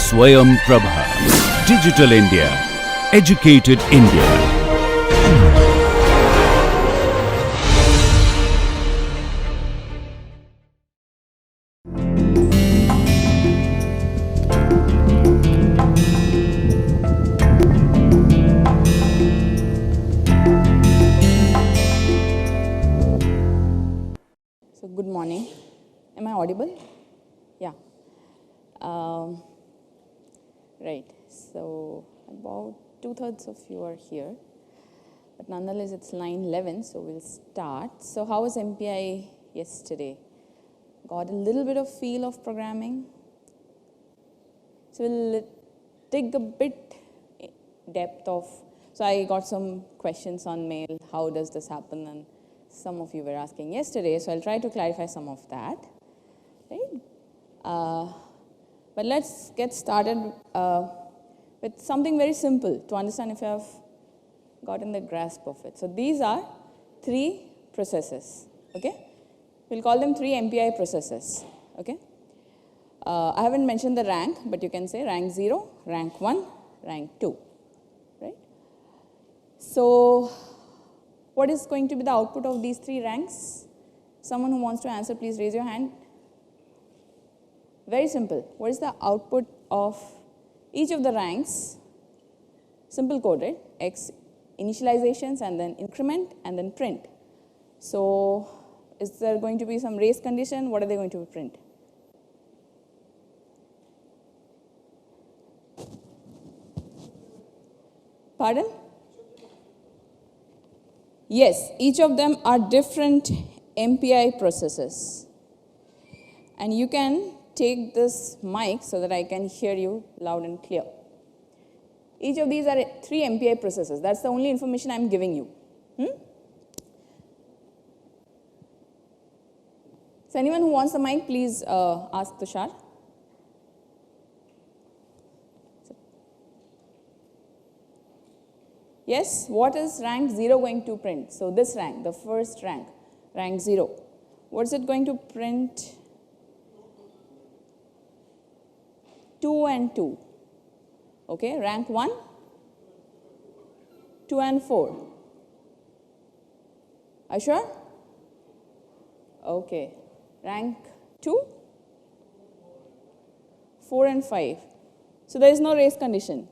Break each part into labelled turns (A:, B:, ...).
A: Swayam Prabha. Digital India. Educated India.
B: So, good morning. Am I audible? Yeah. Right. So, about 2/3 of you are here. But nonetheless, it's line 11, so we'll start. So, how was MPI yesterday? Got a little bit of feel of programming? So, we'll dig a bit depth of, so I got some questions on mail, how does this happen, and some of you were asking yesterday, so I'll try to clarify some of that. Right? But let's get started with something very simple to understand if you have gotten the grasp of it. So these are 3 processes. Okay? We'll call them 3 MPI processes. Okay? I haven't mentioned the rank, but you can say rank 0, rank 1, rank 2. Right? So what is going to be the output of these 3 ranks? Someone who wants to answer, please raise your hand. Very simple. What is the output of each of the ranks? Simple code, right? X initializations and then increment and then print. So is there going to be some race condition? What are they going to print? Pardon? Yes, each of them are different MPI processes. And you can take this mic so that I can hear you loud and clear. Each of these are 3 MPI processes. That's the only information I'm giving you. So anyone who wants the mic, please ask Tushar. Yes, what is rank 0 going to print? So this rank, the first rank, rank 0. What is it going to print? 2 and 2. Okay, rank 1, 2 and 4. Are you sure? Okay. Rank 2, 4 and 5. So there is no race condition.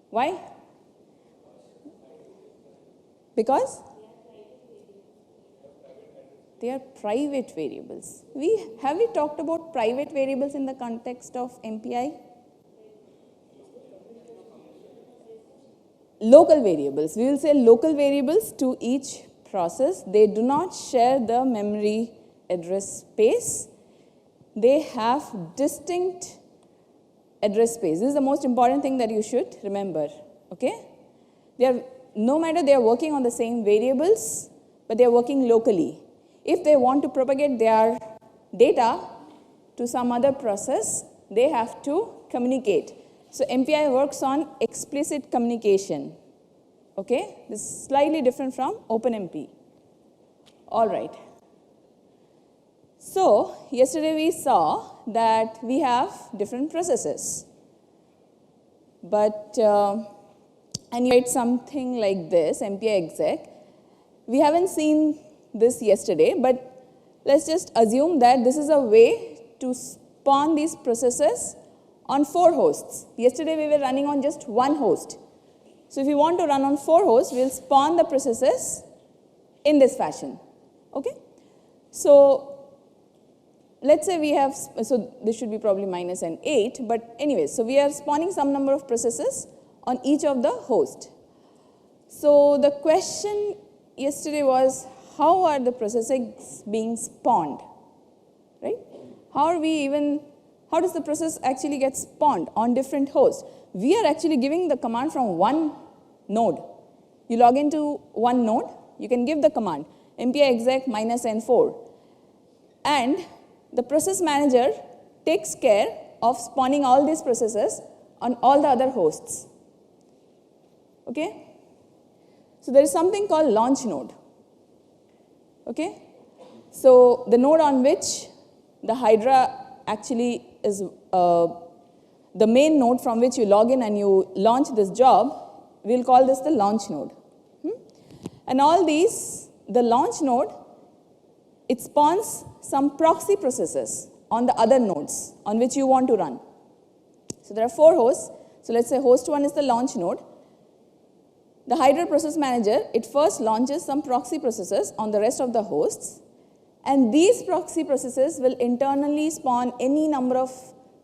B: Why? Because they are private variables. Have we talked about private variables in the context of MPI? Local variables. We will say local variables to each process. They do not share the memory address space. They have distinct address space. This is the most important thing that you should remember. Okay? No matter they are working on the same variables, but they are working locally. If they want to propagate their data to some other process, they have to communicate. So MPI works on explicit communication. Okay? This is slightly different from OpenMP. All right. So yesterday we saw that we have different processes. But and you write something like this, MPI exec. We haven't seen this yesterday, but let's just assume that this is a way to spawn these processes on 4 hosts. Yesterday we were running on just 1 host. So if you want to run on 4 hosts, we'll spawn the processes in this fashion. Okay? So let's say we have, so this should be probably minus and 8, but anyways, so we are spawning some number of processes on each of the hosts. So the question yesterday was, how are the processes being spawned? Right? How does the process actually get spawned on different hosts? We are actually giving the command from one node. You log into one node, you can give the command MPI exec -n4. And the process manager takes care of spawning all these processes on all the other hosts. Okay? So there is something called launch node. Okay? So the node on which the Hydra actually is the main node from which you log in and you launch this job, we'll call this the launch node. And all these, the launch node, it spawns some proxy processes on the other nodes on which you want to run. So there are 4 hosts. So let's say host 1 is the launch node. The Hydra process manager, it first launches some proxy processes on the rest of the hosts. And these proxy processes will internally spawn any number of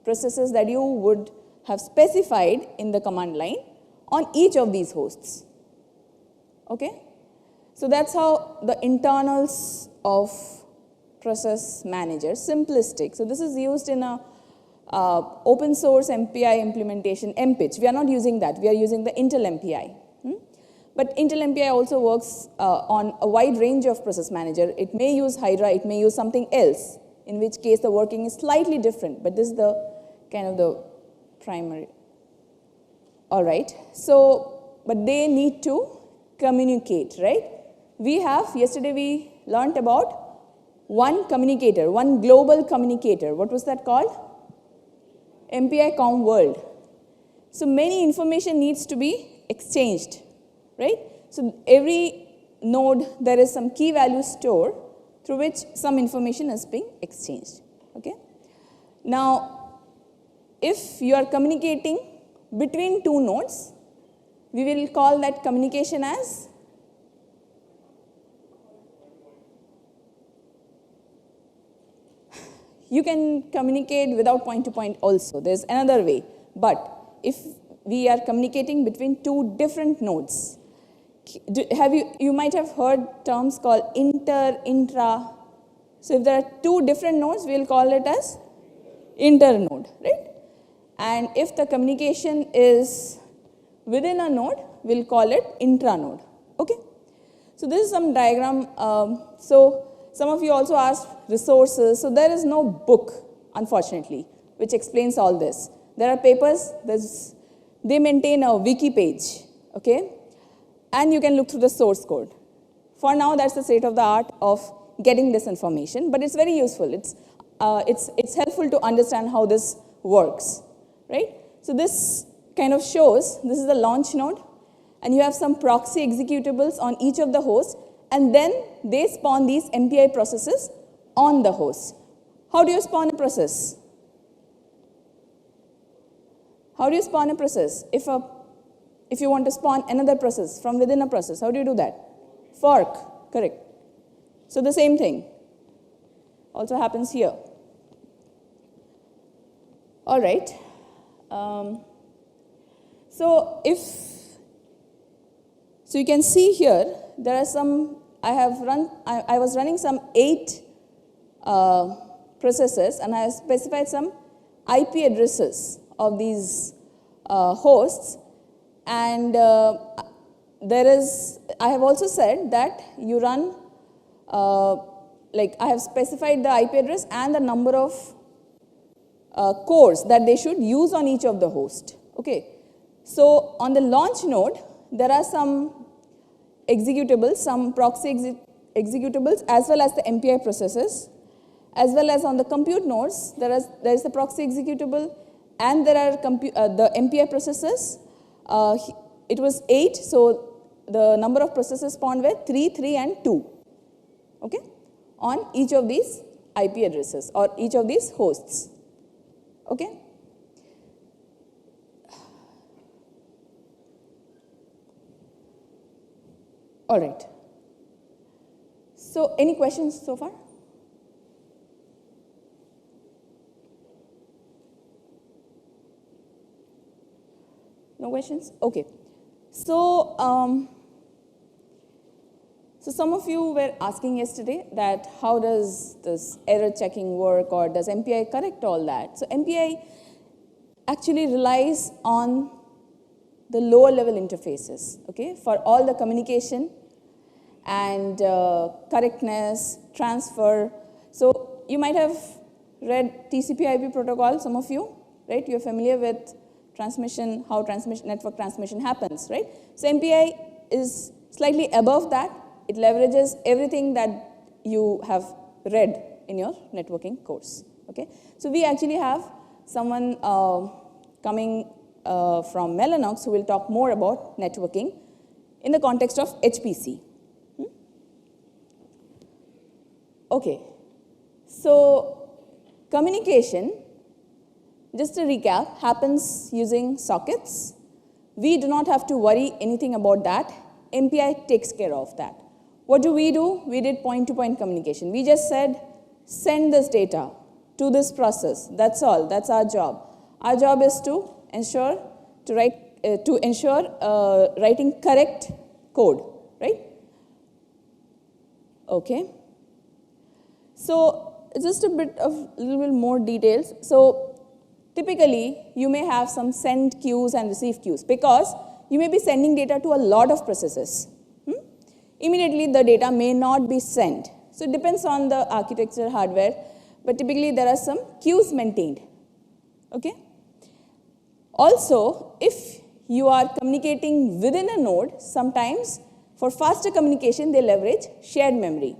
B: processes that you would have specified in the command line on each of these hosts. Okay? So that's how the internals of process manager, simplistic. So this is used in a open source MPI implementation, MPitch. We are not using that. We are using the Intel MPI. But Intel MPI also works on a wide range of process manager. It may use Hydra, it may use something else, in which case the working is slightly different. But this is the kind of the primary. All right. So, but they need to communicate, right? We have, yesterday we learned about one communicator, one global communicator. What was that called? MPI Com World. So many information needs to be exchanged, right? So every node, there is some key value store through which some information is being exchanged, okay? Now, if you are communicating between 2 nodes, we will call that communication as you can communicate without point-to-point also. There's another way. But if we are communicating between 2 different nodes, you might have heard terms called inter, intra. So if there are 2 different nodes, we'll call it as internode, right? And if the communication is within a node, we'll call it intranode, okay? So this is some diagram. So some of you also asked resources. So there is no book, unfortunately, which explains all this. There are papers, they maintain a wiki page, okay? And you can look through the source code. For now, that's the state of the art of getting this information, but it's very useful. It's helpful to understand how this works, right? So this kind of shows, this is the launch node, and you have some proxy executables on each of the hosts, and then they spawn these MPI processes on the host. How do you spawn a process? How do you spawn a process? If you want to spawn another process from within a process, how do you do that? Fork, correct. So the same thing also happens here. All right. So you can see here, there are some, I was running some 8 processes, and I have specified some IP addresses of these hosts. And I have also said that you run, I have specified the IP address and the number of cores that they should use on each of the hosts. Okay. So on the launch node, there are some executables, some proxy executables, as well as the MPI processes, as well as on the compute nodes, there is the proxy executable, and there are the MPI processes. It was 8, so the number of processes spawned were 3, 3, and 2, okay, on each of these IP addresses or each of these hosts, okay. All right. So any questions so far? No questions? Okay. So, so some of you were asking yesterday that how does this error checking work, or does MPI correct all that? So MPI actually relies on the lower level interfaces, okay, for all the communication and correctness, transfer. So you might have read TCP/IP protocol, some of you, right? You're familiar with transmission, how network transmission happens, right? So MPI is slightly above that. It leverages everything that you have read in your networking course, okay? So we actually have someone coming from Mellanox, who will talk more about networking in the context of HPC. Okay, so communication, just to recap, happens using sockets. We do not have to worry anything about that. MPI takes care of that. What do? We did point-to-point communication. We just said, send this data to this process. That's all. That's our job. Our job is to ensure writing correct code, right? Okay. So just a little bit more details. So typically, you may have some send queues and receive queues because you may be sending data to a lot of processes. Immediately, the data may not be sent. So it depends on the architecture, hardware, but typically there are some queues maintained. Okay. Also, if you are communicating within a node, sometimes for faster communication, they leverage shared memory.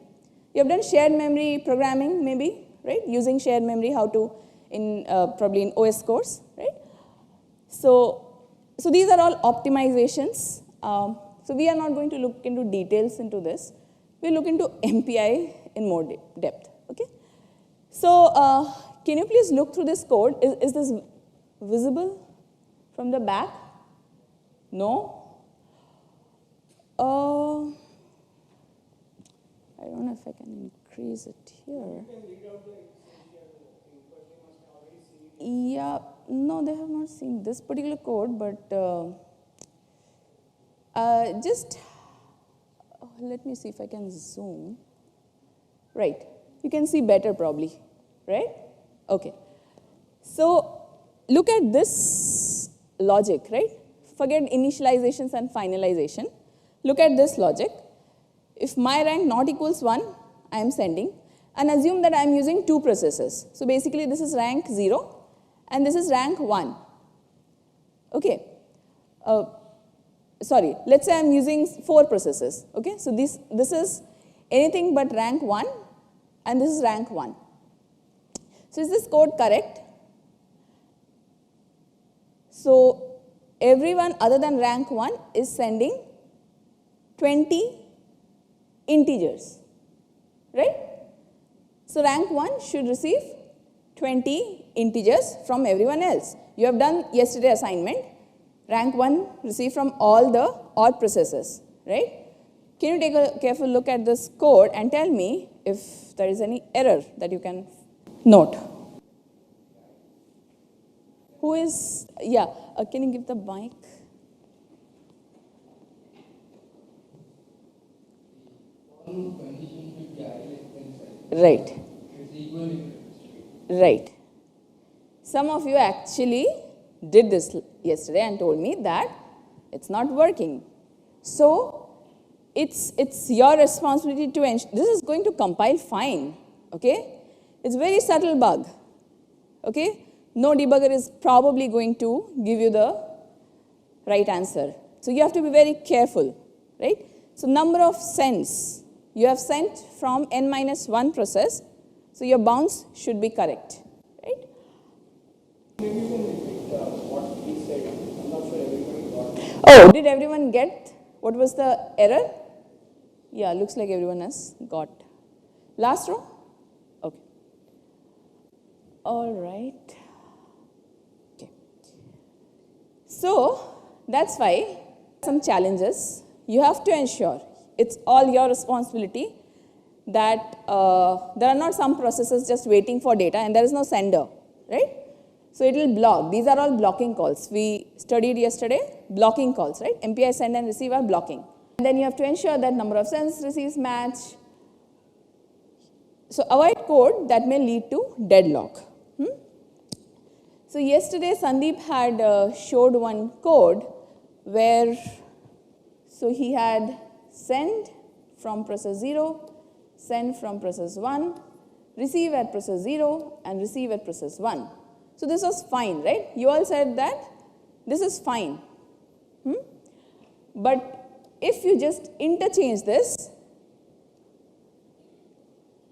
B: You have done shared memory programming, maybe, right? Using shared memory, how to, probably in OS course, right? So these are all optimizations. So we are not going to look into details into this. We'll look into MPI in more depth, okay? So can you please look through this code? Is this visible from the back? No? I don't know if I can increase it here. Yeah, no, they have not seen this particular code, but just let me see if I can zoom. Right, you can see better probably, right? Okay. So look at this logic, right? Forget initializations and finalization. Look at this logic. If my rank not equals 1, I am sending, and assume that I am using 2 processes. So basically this is rank 0 and this is rank 1. Okay. Sorry, let's say I am using 4 processes. Okay, so this is anything but rank 1 and this is rank 1. So is this code correct? So everyone other than rank 1 is sending 20 integers, right? So rank 1 should receive 20 integers from everyone else. You have done yesterday assignment. Rank 1 received from all the odd processes, right? Can you take a careful look at this code and tell me if there is any error that you can note? Who is, yeah, can you give the mic? Right. Right. Some of you actually did this yesterday and told me that it's not working. So it's your responsibility to ensure. This is going to compile fine, okay? It's a very subtle bug, okay? No debugger is probably going to give you the right answer. So you have to be very careful, right? So number of sends. You have sent from n-1 process, so your bounds should be correct, right?
C: Maybe you can repeat what he said. I'm not sure everybody got it.
B: Oh, did everyone get what was the error? Yeah, looks like everyone has got. Last row? Okay. All right. Okay. So that's why some challenges. You have to ensure it's all your responsibility that there are not some processes just waiting for data and there is no sender, right? So it will block. These are all blocking calls. We studied yesterday blocking calls, right? MPI send and receive are blocking. And then you have to ensure that number of sends, receives match. So avoid code that may lead to deadlock. So yesterday Sandeep had showed one code where, so he had send from process 0, send from process 1, receive at process 0, and receive at process 1. So this was fine, right? You all said that this is fine. But if you just interchange this,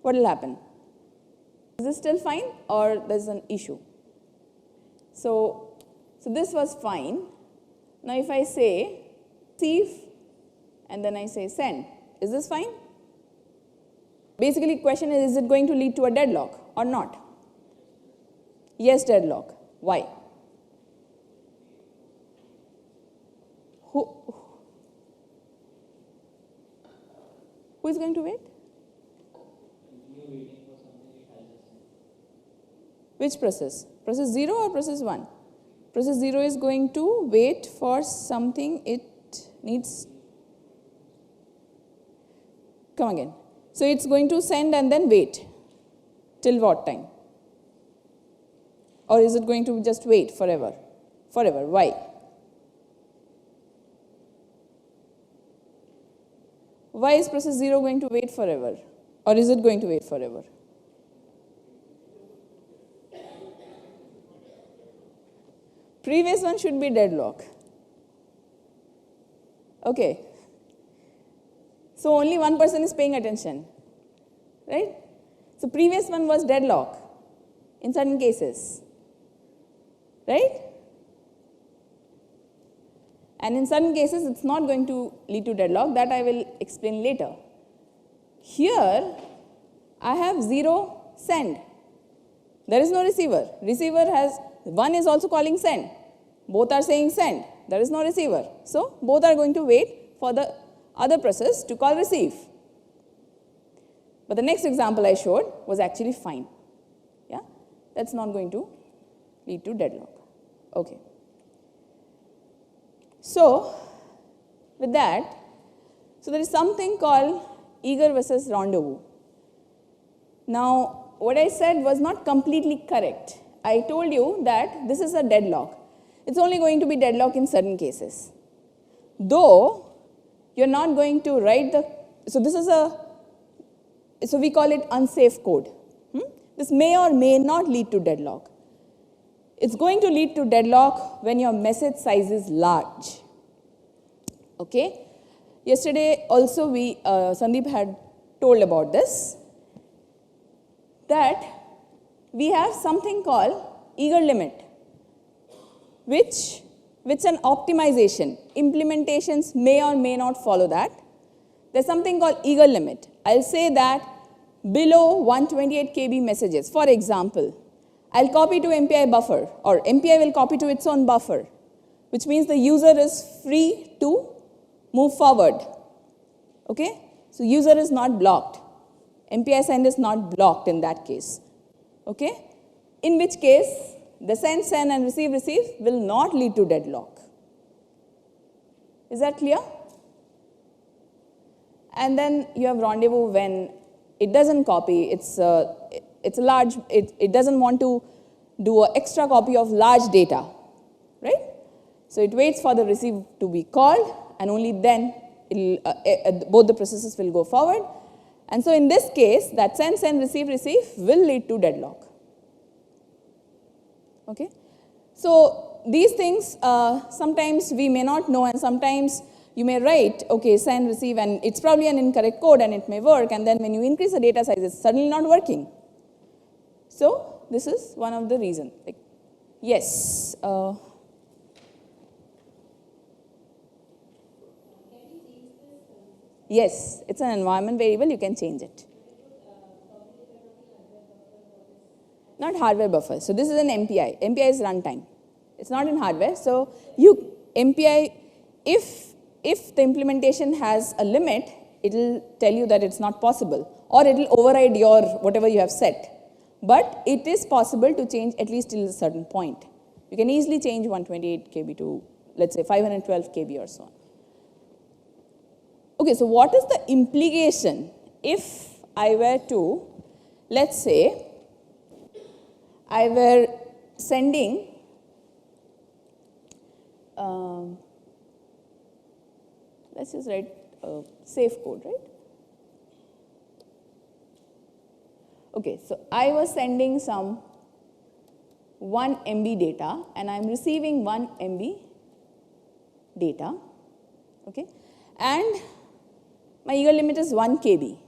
B: what will happen? Is this still fine or there's an issue? So So this was fine. Now if I say receive and then I say send, is this fine? Basically, question is it going to lead to a deadlock or not? Yes, deadlock. Why? Who is going to wait? Which process? Process 0 or process 1? Process 0 is going to wait for something it needs. Come again. So it's going to send and then wait. Till what time? Or is it going to just wait forever? Forever. Why? Why is process 0 going to wait forever? Or is it going to wait forever? Previous one should be deadlock. Okay. So only one person is paying attention, right? So previous one was deadlock in certain cases, right? And in certain cases, it's not going to lead to deadlock. That I will explain later. Here, I have 0 send. There is no receiver. Receiver has, one is also calling send. Both are saying send. There is no receiver. So both are going to wait for the other process to call receive. But the next example I showed was actually fine. Yeah, that's not going to lead to deadlock. Okay. So with that, so there is something called eager versus rendezvous. Now, what I said was not completely correct. I told you that this is a deadlock. It's only going to be deadlock in certain cases. Though, you're not going to write the, so this is a, so we call it unsafe code. This may or may not lead to deadlock. It's going to lead to deadlock when your message size is large. Okay? Yesterday also Sandeep had told about this, that we have something called eager limit, which an optimization, implementations may or may not follow that. There's something called eager limit. I'll say that below 128 KB messages, for example, I'll copy to MPI buffer, or MPI will copy to its own buffer, which means the user is free to move forward. Okay? So user is not blocked. MPI send is not blocked in that case. Okay? In which case, the send and receive will not lead to deadlock. Is that clear? And then you have rendezvous when it doesn't copy, it's a large, it doesn't want to do an extra copy of large data, right? So it waits for the receive to be called, and only then both the processes will go forward. And so in this case, that send receive will lead to deadlock. Okay? So these things, sometimes we may not know, and sometimes you may write, okay, send, receive, and it's probably an incorrect code and it may work, and then when you increase the data size, it's suddenly not working. So this is one of the reasons. Like, yes. Yes, it's an environment variable, you can change it. Not hardware buffer. So this is an MPI. MPI is runtime. It's not in hardware. So you MPI, if the implementation has a limit, it will tell you that it's not possible, or it will override your whatever you have set. But it is possible to change at least till a certain point. You can easily change 128 KB to, let's say, 512 KB or so on. Okay, so what is the implication if I were to, let's say, I were sending let's just write safe code, right? Okay, so I was sending some 1 MB data and I'm receiving 1 MB data, okay? And my eager limit is 1 KB,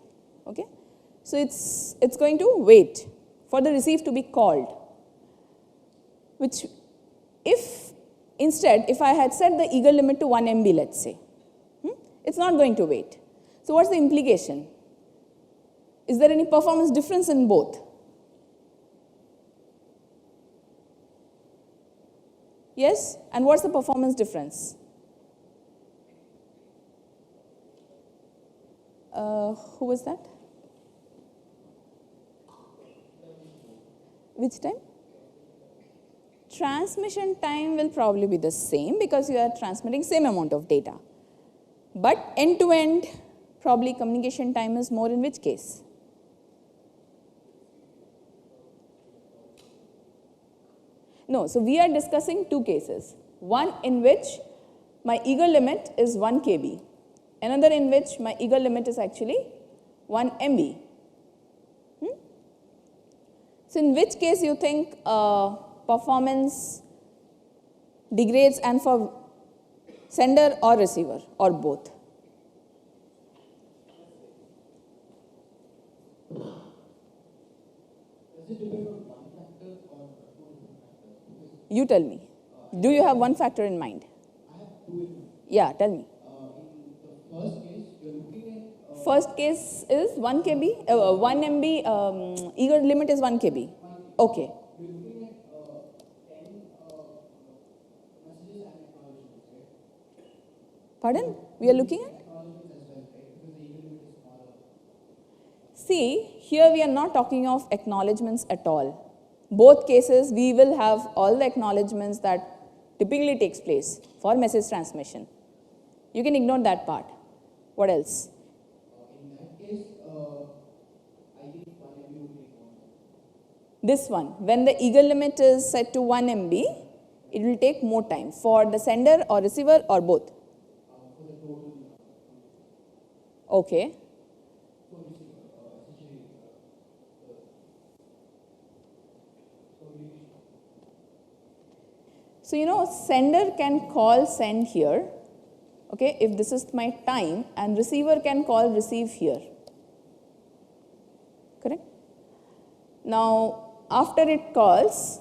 B: okay? So it's going to wait for the receive to be called, which if Instead, if I had set the eager limit to 1 MB, let's say, it's not going to wait. So what's the implication? Is there any performance difference in both? Yes? And what's the performance difference? Who was that? Which time? Transmission time will probably be the same because you are transmitting same amount of data. But end-to-end, probably communication time is more in which case? No, so we are discussing two cases. One in which my eager limit is 1 KB. Another in which my eager limit is actually 1 MB. So in which case you think performance degrades, and for sender or receiver or both?
C: Does it depend on one factor or two different factors?
B: You tell me. Do you have one factor in mind?
C: I have two in mind.
B: Yeah, tell me.
C: In the first case, you're looking at
B: First case is 1 KB, 1 MB, eager limit is 1 KB. Okay.
C: you're looking at 10 messages and acknowledgements, right?
B: Pardon? We are looking at?
C: Acknowledgements as well, right? Because the eager limit is smaller.
B: See, here we are not talking of acknowledgements at all. Both cases, we will have all the acknowledgements that typically takes place for message transmission. You can ignore that part. What else?
C: In that case, I think 1 MB would take more time.
B: This one, when the eager limit is set to 1 MB, it will take more time for the sender or receiver or both.
C: For the total.
B: Okay.
C: For receiver, essentially,
B: So, you know, sender can call send here, okay, if this is my time, and receiver can call receive here. Correct? Now, after it calls,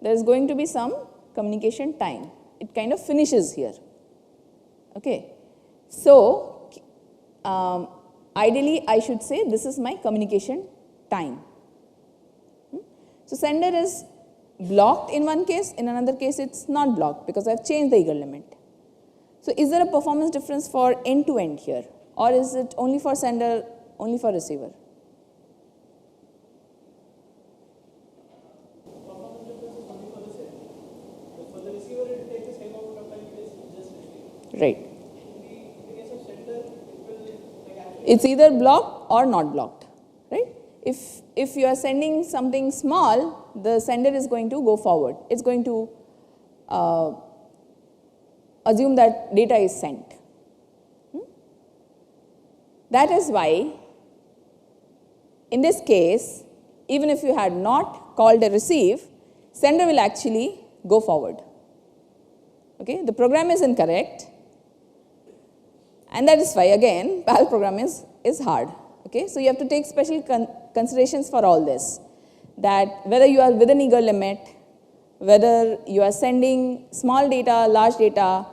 B: there is going to be some communication time. It kind of finishes here. Okay. So, ideally, I should say this is my communication time. So, sender is blocked in one case, in another case it's not blocked because I've changed the eager limit. So is there a performance difference for end-to-end here, or is it only for sender, only for receiver?
C: performance difference is only for the sender. But for the receiver, it will take the same amount of time because it just received.
B: Right.
C: In the case of sender, it will like actually.
B: It's either blocked or not blocked, right? If you are sending something small, the sender is going to go forward. It's going to assume that data is sent. That is why, in this case, even if you had not called a receive, sender will actually go forward. Okay, the program is incorrect, and that is why, again, PAL program is hard. Okay, so you have to take special considerations for all this, that whether you are within eager limit, whether you are sending small data, large data,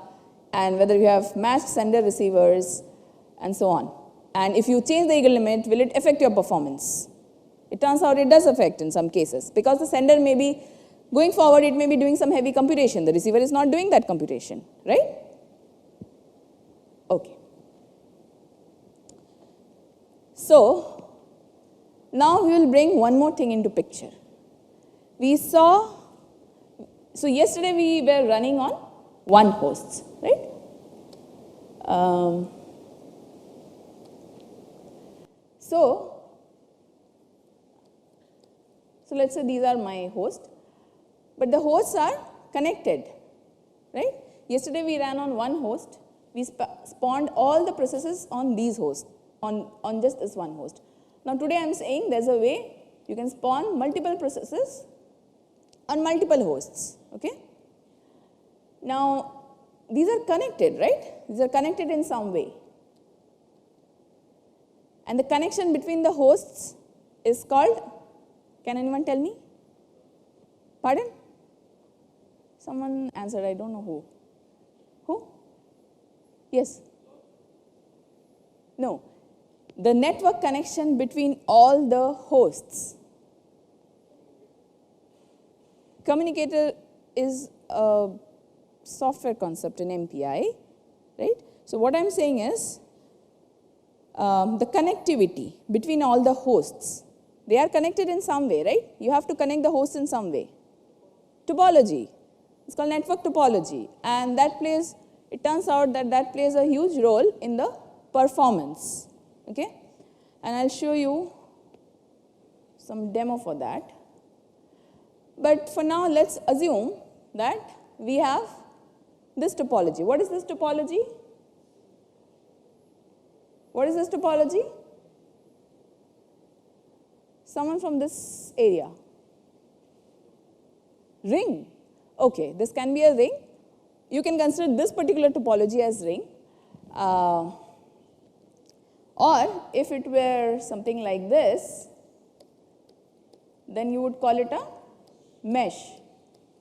B: and whether you have matched sender receivers, and so on. And if you change the eager limit, will it affect your performance? It turns out it does affect in some cases, because the sender may be going forward, it may be doing some heavy computation. The receiver is not doing that computation, right? Okay. So, now we will bring one more thing into picture. We saw, so yesterday we were running on one host, right? So let's say these are my hosts, but the hosts are connected, right? Yesterday we ran on one host, we spawned all the processes on these hosts, on just this one host. Now today I am saying there's a way you can spawn multiple processes on multiple hosts, okay? Now these are connected, right? These are connected in some way. And the connection between the hosts is called, can anyone tell me? Pardon? Someone answered, I don't know who. Who? Yes? No. The network connection between all the hosts. Communicator is a software concept in MPI, right? So what I'm saying is the connectivity between all the hosts. They are connected in some way, right? You have to connect the hosts in some way. Topology. It's called network topology. And that plays, it turns out that that plays a huge role in the performance. Okay? And I'll show you some demo for that. But for now, let's assume that we have this topology. What is this topology? What is this topology? Someone from this area. Ring. Okay, this can be a ring. You can consider this particular topology as ring. Or if it were something like this, then you would call it a mesh,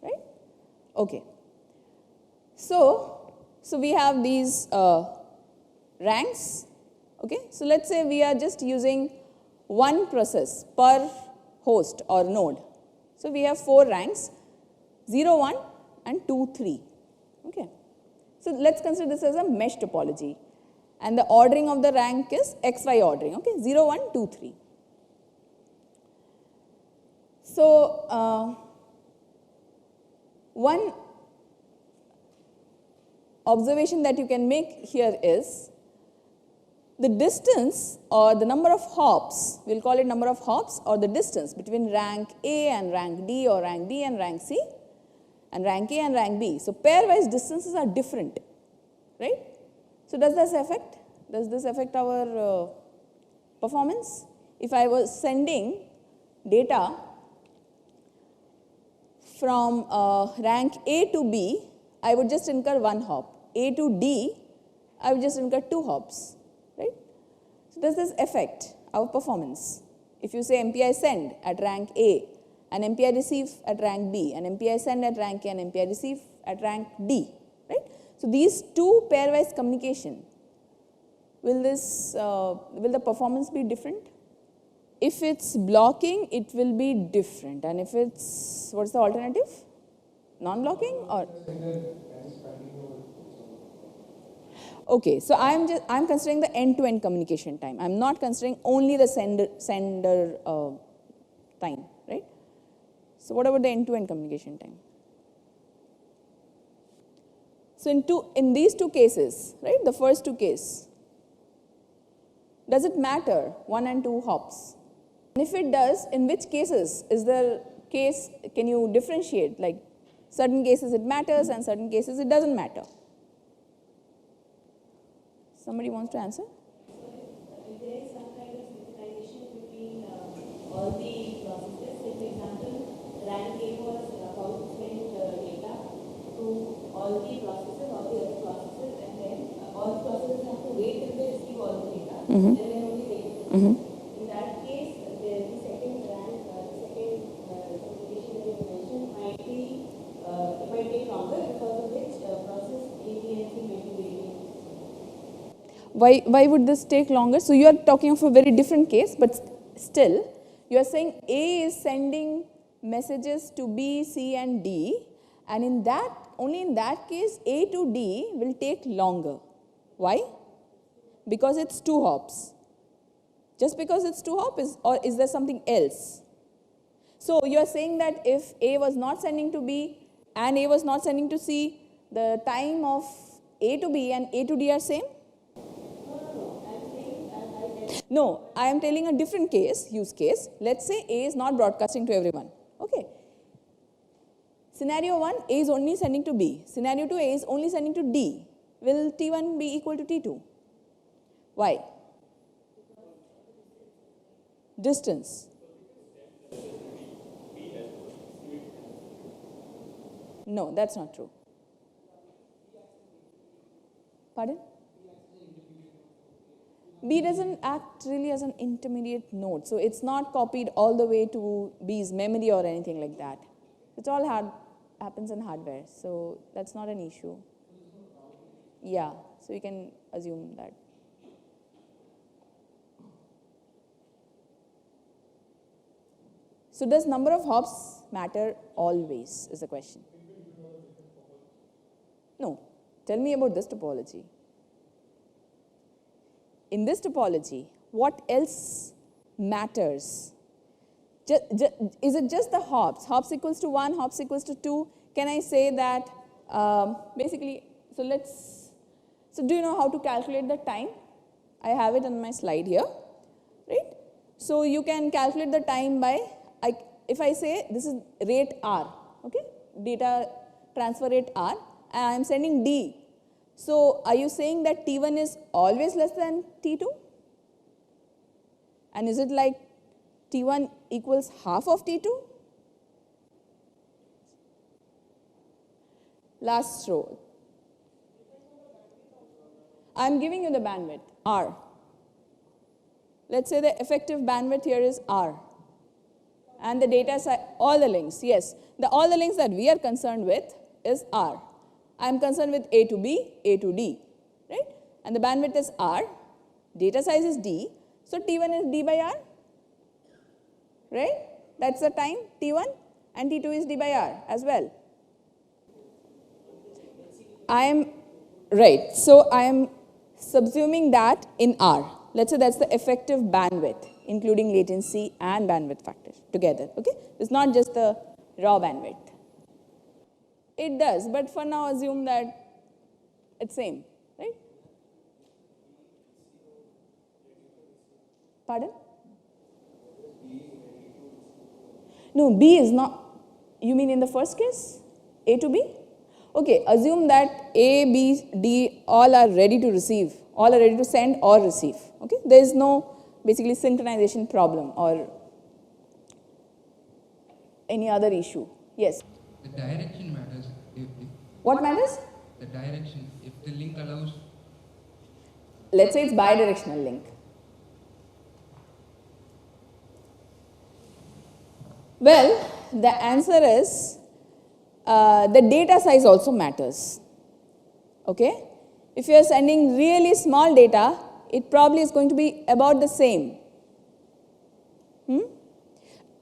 B: right? Okay. So we have these ranks. Okay. So let's say we are just using one process per host or node. So we have 4 ranks, 0, 1 and 2, 3. Okay. So let's consider this as a mesh topology. And the ordering of the rank is XY ordering. Okay. 0, 1, 2, 3. So one observation that you can make here is the distance or the number of hops, we'll call it number of hops, or the distance between rank A and rank D, or rank D and rank C, and rank A and rank B. So pairwise distances are different, right? So does this affect our performance? If I was sending data from rank A to B, I would just incur 1 hop. A to D, I would just incur 2 hops, right? So does this affect our performance? If you say MPI send at rank A, and MPI receive at rank B, and MPI send at rank A, and MPI receive at rank D, right? So these 2 pairwise communication, will the performance be different? If it's blocking, it will be different. And if it's, what's the alternative? Non-blocking or? Okay, so I'm considering the end-to-end communication time. I'm not considering only the sender time, right? So what about the end-to-end communication time? So in these 2 cases, right, the first 2 cases, does it matter 1 and 2 hops? And if it does, in which cases is there case, can you differentiate, like certain cases it matters and certain cases it doesn't matter? Somebody wants to answer?
D: If there is some kind of synchronization between all the processes, say for example, rank A was about to send data to all the processes, all the other processes, and then all the processes have to wait till they receive all the data, and then only they can. In that case, the second rank, the second communication that you mentioned might be, it might take longer, because of which process A, B, and C might be waiting.
B: Why would this take longer? So you are talking of a very different case, but still, you are saying A is sending messages to B, C, and D, and only in that case, A to D will take longer. Why? Because it's 2 hops. Just because it's 2 hops, or is there something else? So you are saying that if A was not sending to B and A was not sending to C, the time of A to B and A to D are same? No, I am telling a different case, use case. Let's say A is not broadcasting to everyone. Okay. Scenario 1, A is only sending to B. Scenario 2, A is only sending to D. Will T1 be equal to T2? Why? Distance. No, that's not true. Pardon? B doesn't act really as an intermediate node. So it's not copied all the way to B's memory or anything like that. It's all happens in hardware, so that's not an issue. Yeah, so you can assume that. So does number of hops matter always is the question. No, tell me about this topology. In this topology, what else matters? Is it just the hops? Hops equals to 1, hops equals to 2. Can I say that basically, so do you know how to calculate the time? I have it on my slide here, right? So you can calculate the time by, if I say this is rate R, okay? Data transfer rate R, and I am sending D. So are you saying that T1 is always less than T2? And is it like T1 equals half of T2? Last row. I am giving you the bandwidth, R. Let's say the effective bandwidth here is R. And the data size, all the links, yes. All the links that we are concerned with is R. I am concerned with A to B, A to D, right? And the bandwidth is R, data size is D, so T1 is D by R, right? That's the time, T1, and T2 is D by R as well. Right, so I am subsuming that in R. Let's say that's the effective bandwidth, including latency and bandwidth factor together, okay? It's not just the raw bandwidth. It does, but for now assume that it's same, right? Pardon? No, B is not, you mean in the first case? A to B? Okay, assume that A, B, D all are ready to receive, all are ready to send or receive, okay? There is no basically synchronization problem or any other issue. Yes?
E: The direction matters.
B: What matters?
E: The direction. If the link allows...
B: Let's say it's bidirectional link. Well, the answer is the data size also matters. Okay? If you are sending really small data, it probably is going to be about the same.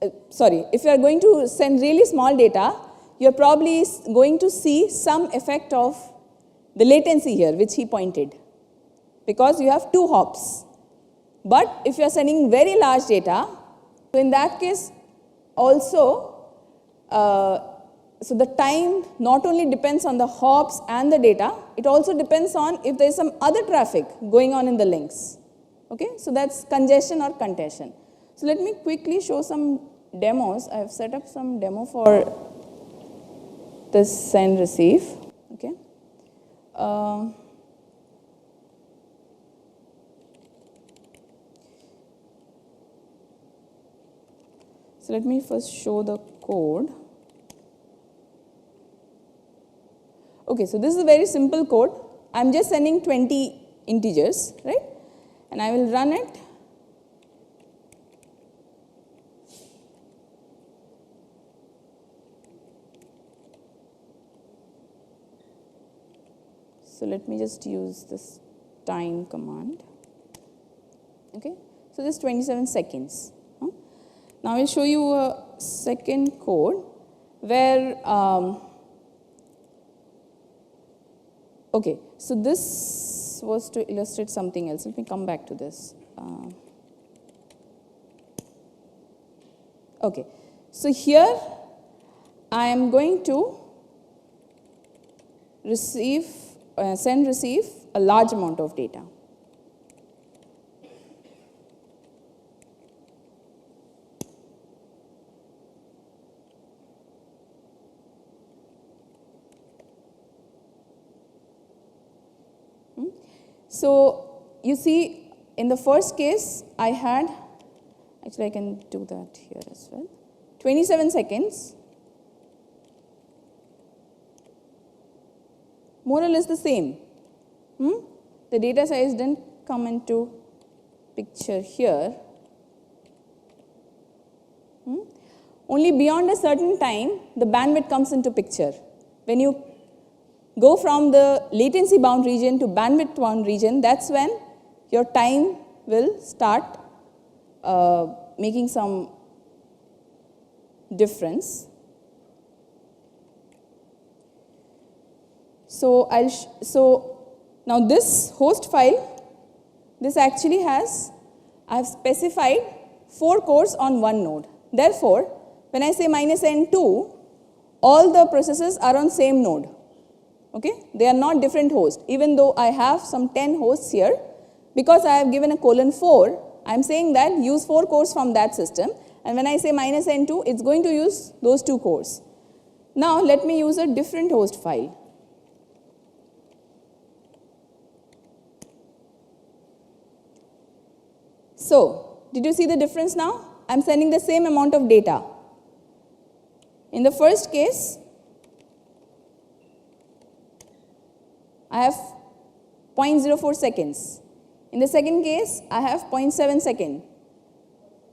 B: If you are going to send really small data, you are probably going to see some effect of the latency here, which he pointed, because you have 2 hops. But if you are sending very large data, in that case also, so the time not only depends on the hops and the data, it also depends on if there is some other traffic going on in the links. Okay, so that's congestion or contention. So let me quickly show some demos. I have set up some demo for this send receive. Okay. So let me first show the code. Okay, so this is a very simple code. I'm just sending 20 integers, right? And I will run it. So let me just use this time command. Okay, so this is 27 seconds. Now I'll show you a second code where, okay, so this was to illustrate something else. Let me come back to this. Okay, so here I am going to send receive a large amount of data. So you see, in the first case, I had, actually I can do that here as well, 27 seconds, more or less the same. The data size didn't come into picture here. Only beyond a certain time, the bandwidth comes into picture. When you go from the latency bound region to bandwidth bound region, that's when your time will start making some difference. So now this host file, this actually has, I have specified 4 cores on one node. Therefore, when I say -N2, all the processes are on same node. Okay? They are not different hosts. Even though I have some 10 hosts here, because I have given a :4, I am saying that use 4 cores from that system. And when I say -N2, it's going to use those 2 cores. Now, let me use a different host file. So, did you see the difference now? I'm sending the same amount of data. In the first case, I have 0.04 seconds. In the second case, I have 0.7 seconds.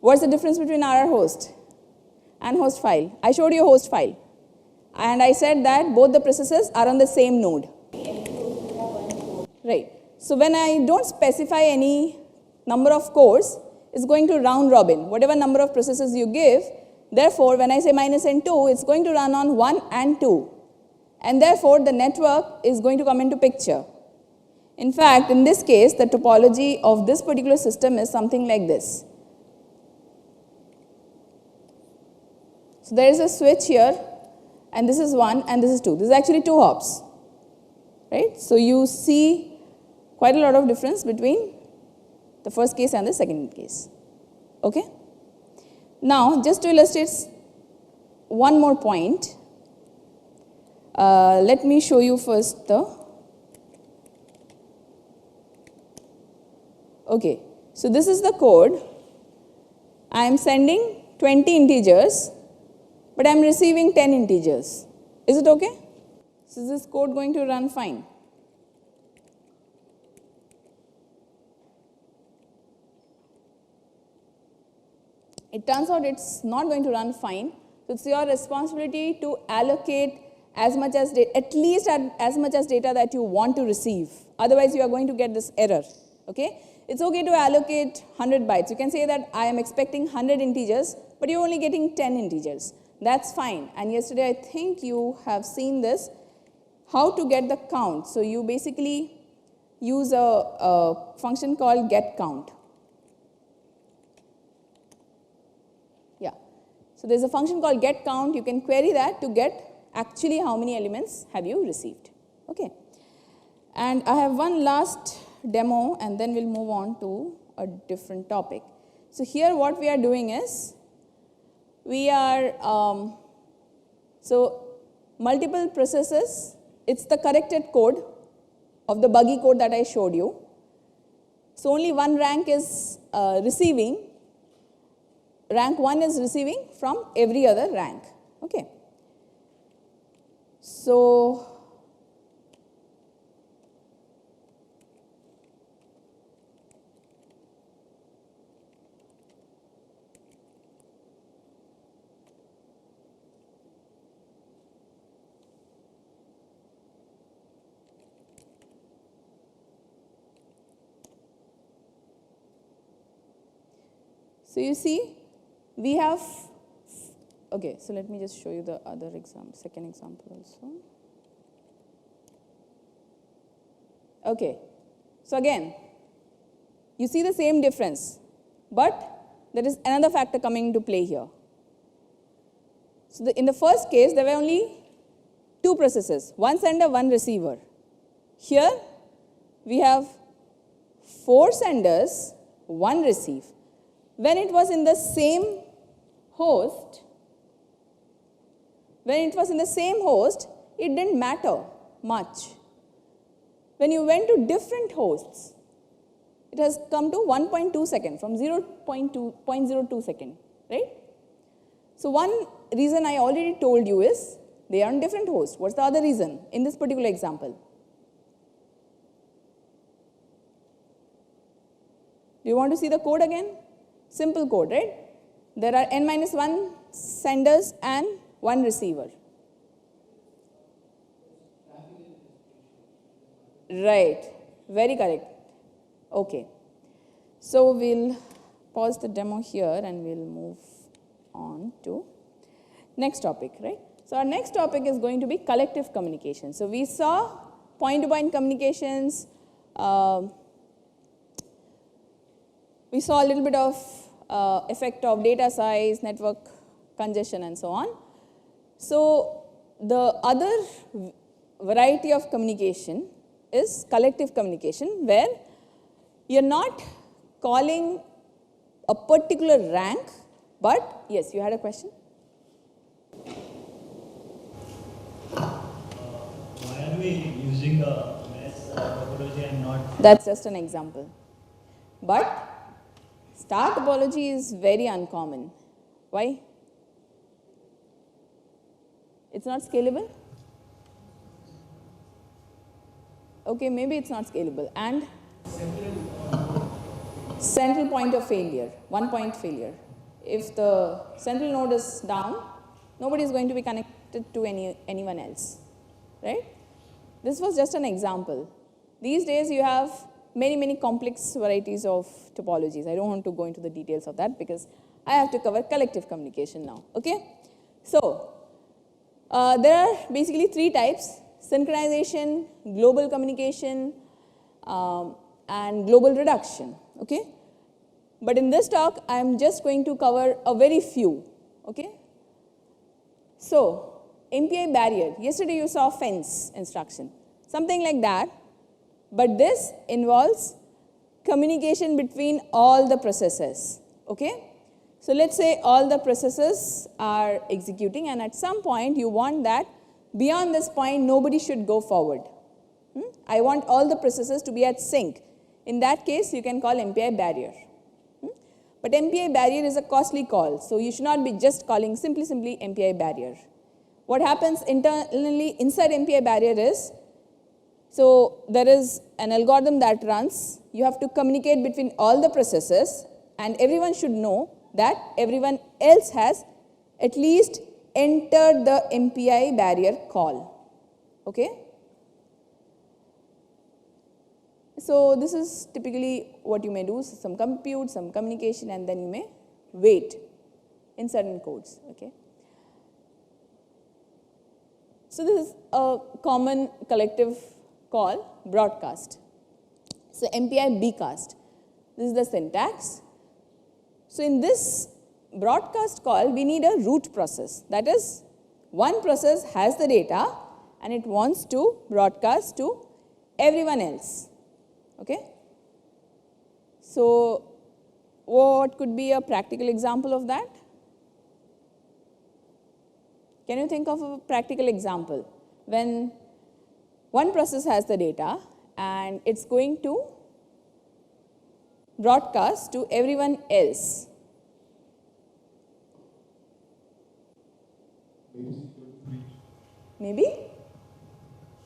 B: What's the difference between RR host and host file? I showed you a host file. And I said that both the processes are on the same node. Right. So when I don't specify any number of cores, it's going to round robin. Whatever number of processes you give, therefore, when I say -N2, it's going to run on 1 and 2. And therefore, the network is going to come into picture. In fact, in this case, the topology of this particular system is something like this. So there is a switch here, and this is 1, and this is 2. This is actually 2 hops. Right? So you see quite a lot of difference between the first case and the second case. Okay? Now, just to illustrate one more point, let me show you first the. Okay, so this is the code. I am sending 20 integers, but I am receiving 10 integers. Is it okay? So is this code going to run fine? It turns out it's not going to run fine. So it's your responsibility to allocate as much as at least as much as data that you want to receive. Otherwise, you are going to get this error. Okay? It's okay to allocate 100 bytes. You can say that I am expecting 100 integers, but you're only getting 10 integers. That's fine. And yesterday, I think you have seen this, how to get the count. So you basically use a function called getCount. Yeah. So there's a function called getCount. You can query that to get actually how many elements have you received. Okay. And I have one last demo, and then we'll move on to a different topic. So here what we are doing is, we are, so multiple processes, it's the corrected code of the buggy code that I showed you. So only one rank is receiving, rank 1 is receiving from every other rank. Okay. So, you see, we have, okay, so let me just show you the other example, second example also. Okay, so again, you see the same difference, but there is another factor coming into play here. So in the first case, there were only 2 processes, one sender, one receiver. Here, we have 4 senders, 1 receive. When it was in the same host, it didn't matter much. When you went to different hosts, it has come to 1.2 seconds, from 0.02 second, right? So one reason I already told you is, they are on different hosts. What's the other reason in this particular example? Do you want to see the code again? Simple code, right? There are n-1 senders and 1 receiver. Right, very correct. Okay, so we'll pause the demo here and we'll move on to next topic, right? So our next topic is going to be collective communication. So we saw point-to-point communications, we saw a little bit of effect of data size, network congestion and so on. So the other variety of communication is collective communication, where you're not calling a particular rank, but yes, you had a question?
F: Why are we using a mass topology and not?
B: That's just an example. But star topology is very uncommon. Why? It's not scalable? Okay, maybe it's not scalable. And central point of failure, 1 point failure. If the central node is down, nobody is going to be connected to anyone else, right? This was just an example. These days you have many complex varieties of topologies. I don't want to go into the details of that because I have to cover collective communication now, okay? So, there are basically 3 types: synchronization, global communication, and global reduction, okay? But in this talk, I am just going to cover a very few, okay? So, MPI barrier. Yesterday you saw fence instruction, something like that, but this involves communication between all the processes, okay? So let's say all the processes are executing, and at some point you want that beyond this point nobody should go forward. I want all the processes to be at sync. In that case, you can call MPI barrier. But MPI barrier is a costly call, so you should not be just calling simply MPI barrier. What happens internally inside MPI barrier is, so there is an algorithm that runs. You have to communicate between all the processes, and everyone should know that everyone else has at least entered the MPI barrier call, okay? So this is typically what you may do, some compute, some communication, and then you may wait in certain codes, okay? So this is a common collective call, broadcast. So MPI bcast, this is the syntax. So in this broadcast call, we need a root process. That is, one process has the data and it wants to broadcast to everyone else, okay? So what could be a practical example of that? Can you think of a practical example when one process has the data and it's going to broadcast to everyone else? Maybe?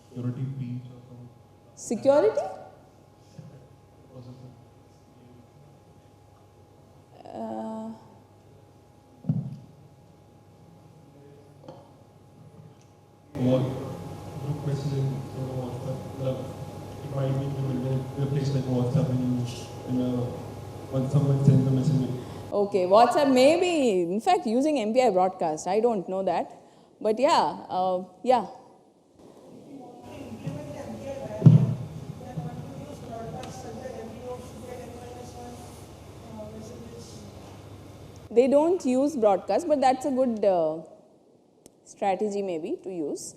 G: Security breach or something.
B: Security?
G: What group messaging on WhatsApp? It might be replaced like WhatsApp when someone sends a message.
B: Okay, WhatsApp maybe, in fact, using MPI broadcast. I don't know that. But yeah. They don't use broadcast, but that's a good strategy maybe to use.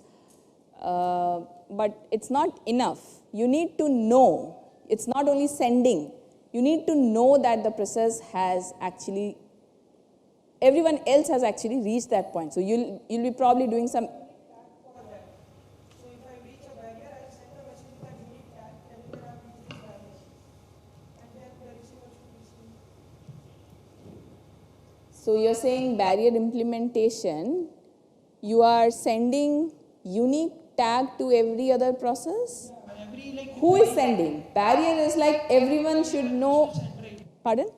B: But it's not enough. You need to know. It's not only sending. You need to know that the process has actually, everyone else has actually reached that point. So you'll be probably doing some.
C: So if I reach a barrier, I send a message with a unique tag, everyone have reached this barrier. And then the receiver should receive.
B: So you're saying barrier implementation, you are sending unique tag to every other process? Who is sending? Barrier is like everyone should know. Pardon?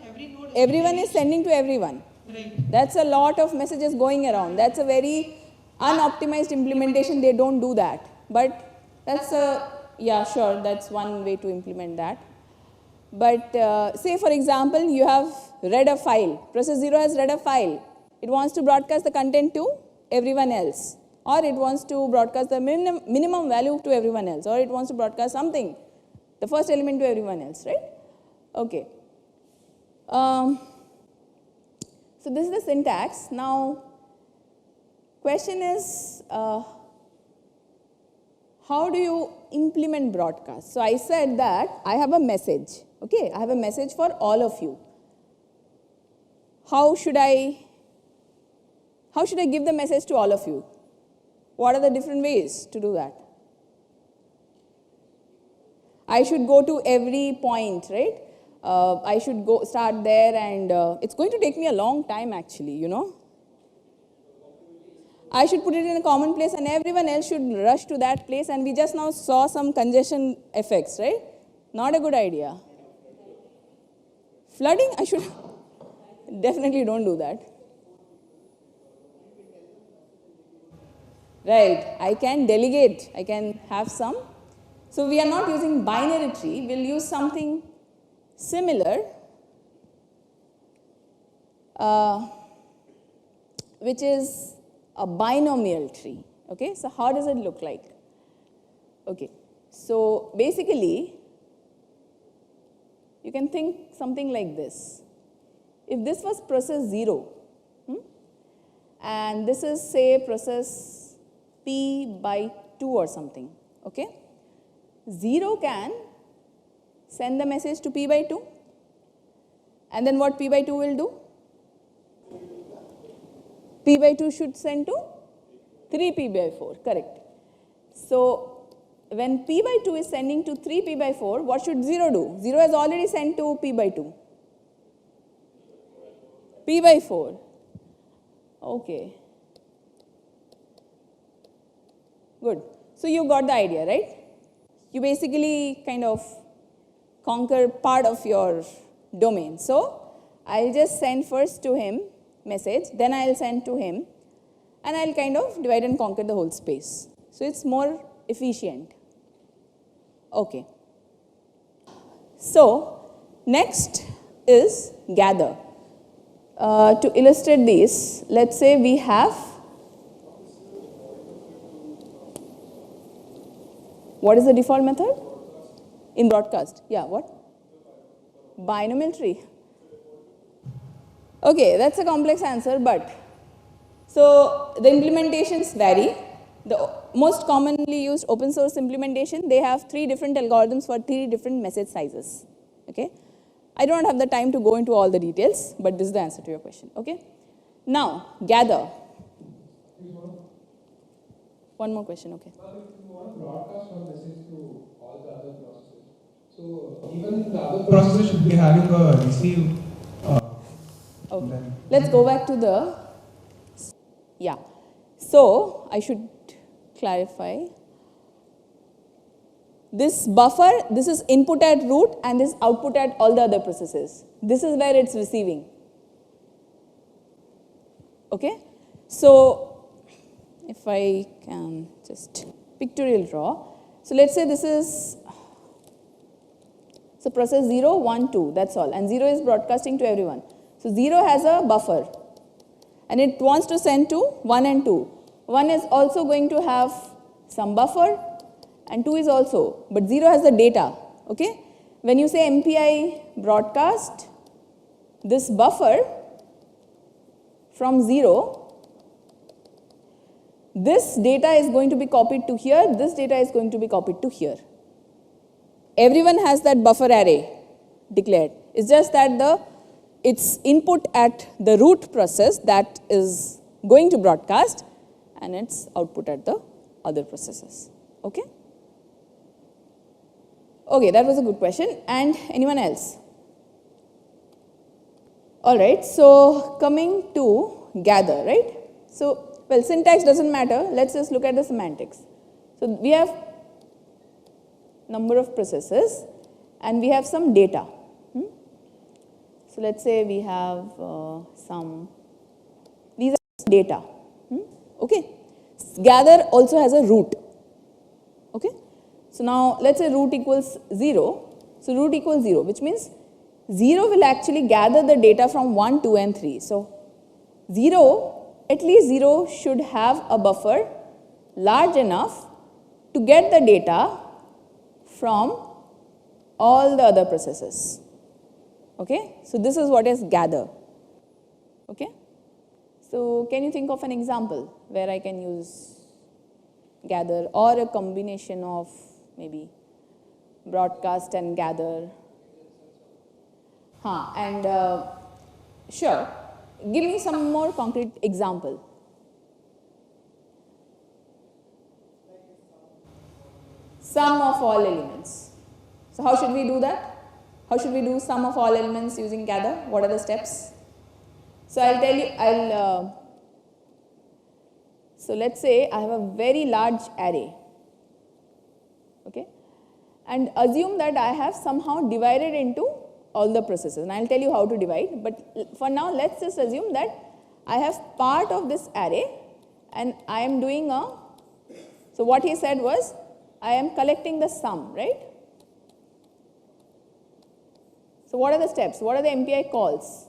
C: Every node
B: Everyone is sending to everyone.
E: Right.
B: That's a lot of messages going around. That's a very unoptimized implementation. They don't do that. But that's yeah, sure, that's one way to implement that. But say, for example, you have read a file. Process 0 has read a file. It wants to broadcast the content to everyone else. Or it wants to broadcast the minimum value to everyone else. Or it wants to broadcast something, the first element to everyone else, right? Okay. So this is the syntax. Now, question is, how do you implement broadcast? So I said that I have a message. Okay, I have a message for all of you. How should I give the message to all of you? What are the different ways to do that? I should go to every point, right? I should start there, and it's going to take me a long time actually, you know. I should put it in a common place and everyone else should rush to that place, and we just now saw some congestion effects, right? Not a good idea. Flooding, I should definitely don't do that. Right, I can delegate, I can have some. So we are not using binary tree, we'll use something similar, which is a binomial tree. Okay, so how does it look like? Okay, so basically, you can think something like this. If this was process 0, and this is, say, process P by 2 or something, okay? 0 can send the message to P by 2, and then what P by 2 will do? P by 2 should send to 3P by 4, correct. So when P by 2 is sending to 3P by 4, what should 0 do? 0 has already sent to P by 2. P by 4. Okay. Good. So you got the idea, right? You basically kind of conquer part of your domain. So I'll just send first to him message, then I'll send to him, and I'll kind of divide and conquer the whole space. So it's more efficient. Okay. So next is gather. To illustrate this, let's say we have, what is the default method? In broadcast. Yeah, what? Binomial tree. Okay, that's a complex answer, but so the implementations vary. The most commonly used open source implementation, they have 3 different algorithms for 3 different message sizes. Okay, I don't have the time to go into all the details, but this is the answer to your question. Okay, now gather. One more question. Okay.
H: If you want to broadcast one message to all the other processes, so even the other processes should be having a receive.
B: Okay. Let's go back to the, yeah. So I should clarify. This buffer, this is input at root and this output at all the other processes. This is where it's receiving. Okay. So if I can just pictorial draw. So let's say this is, so process 0, 1, 2, that's all. And 0 is broadcasting to everyone. So 0 has a buffer and it wants to send to 1 and 2. 1 is also going to have some buffer and 2 is also, but 0 has the data. Okay? When you say MPI broadcast, this buffer from 0, this data is going to be copied to here, this data is going to be copied to here. Everyone has that buffer array declared. It's just that it's input at the root process that is going to broadcast and it's output at the other processes. Okay? Okay, that was a good question. And anyone else? All right, so coming to gather, right? So, well, syntax doesn't matter. Let's just look at the semantics. So, we have number of processes and we have some data. So let's say we have some data. Okay. Gather also has a root. Okay. So now let's say root equals 0. So root equals 0, which means 0 will actually gather the data from 1, 2 and 3. So 0, at least 0 should have a buffer large enough to get the data from all the other processes. Okay. So this is what is gather. Okay. So can you think of an example where I can use gather or a combination of maybe broadcast and gather? Sure. Give me some more concrete example. Sum of all elements. So how should we do that? How should we do sum of all elements using gather? What are the steps? So I'll tell you, so let's say I have a very large array, okay, and assume that I have somehow divided into all the processes, and I'll tell you how to divide, but for now let's just assume that I have part of this array and I am doing so what he said was, I am collecting the sum, right? So what are the steps? What are the MPI calls?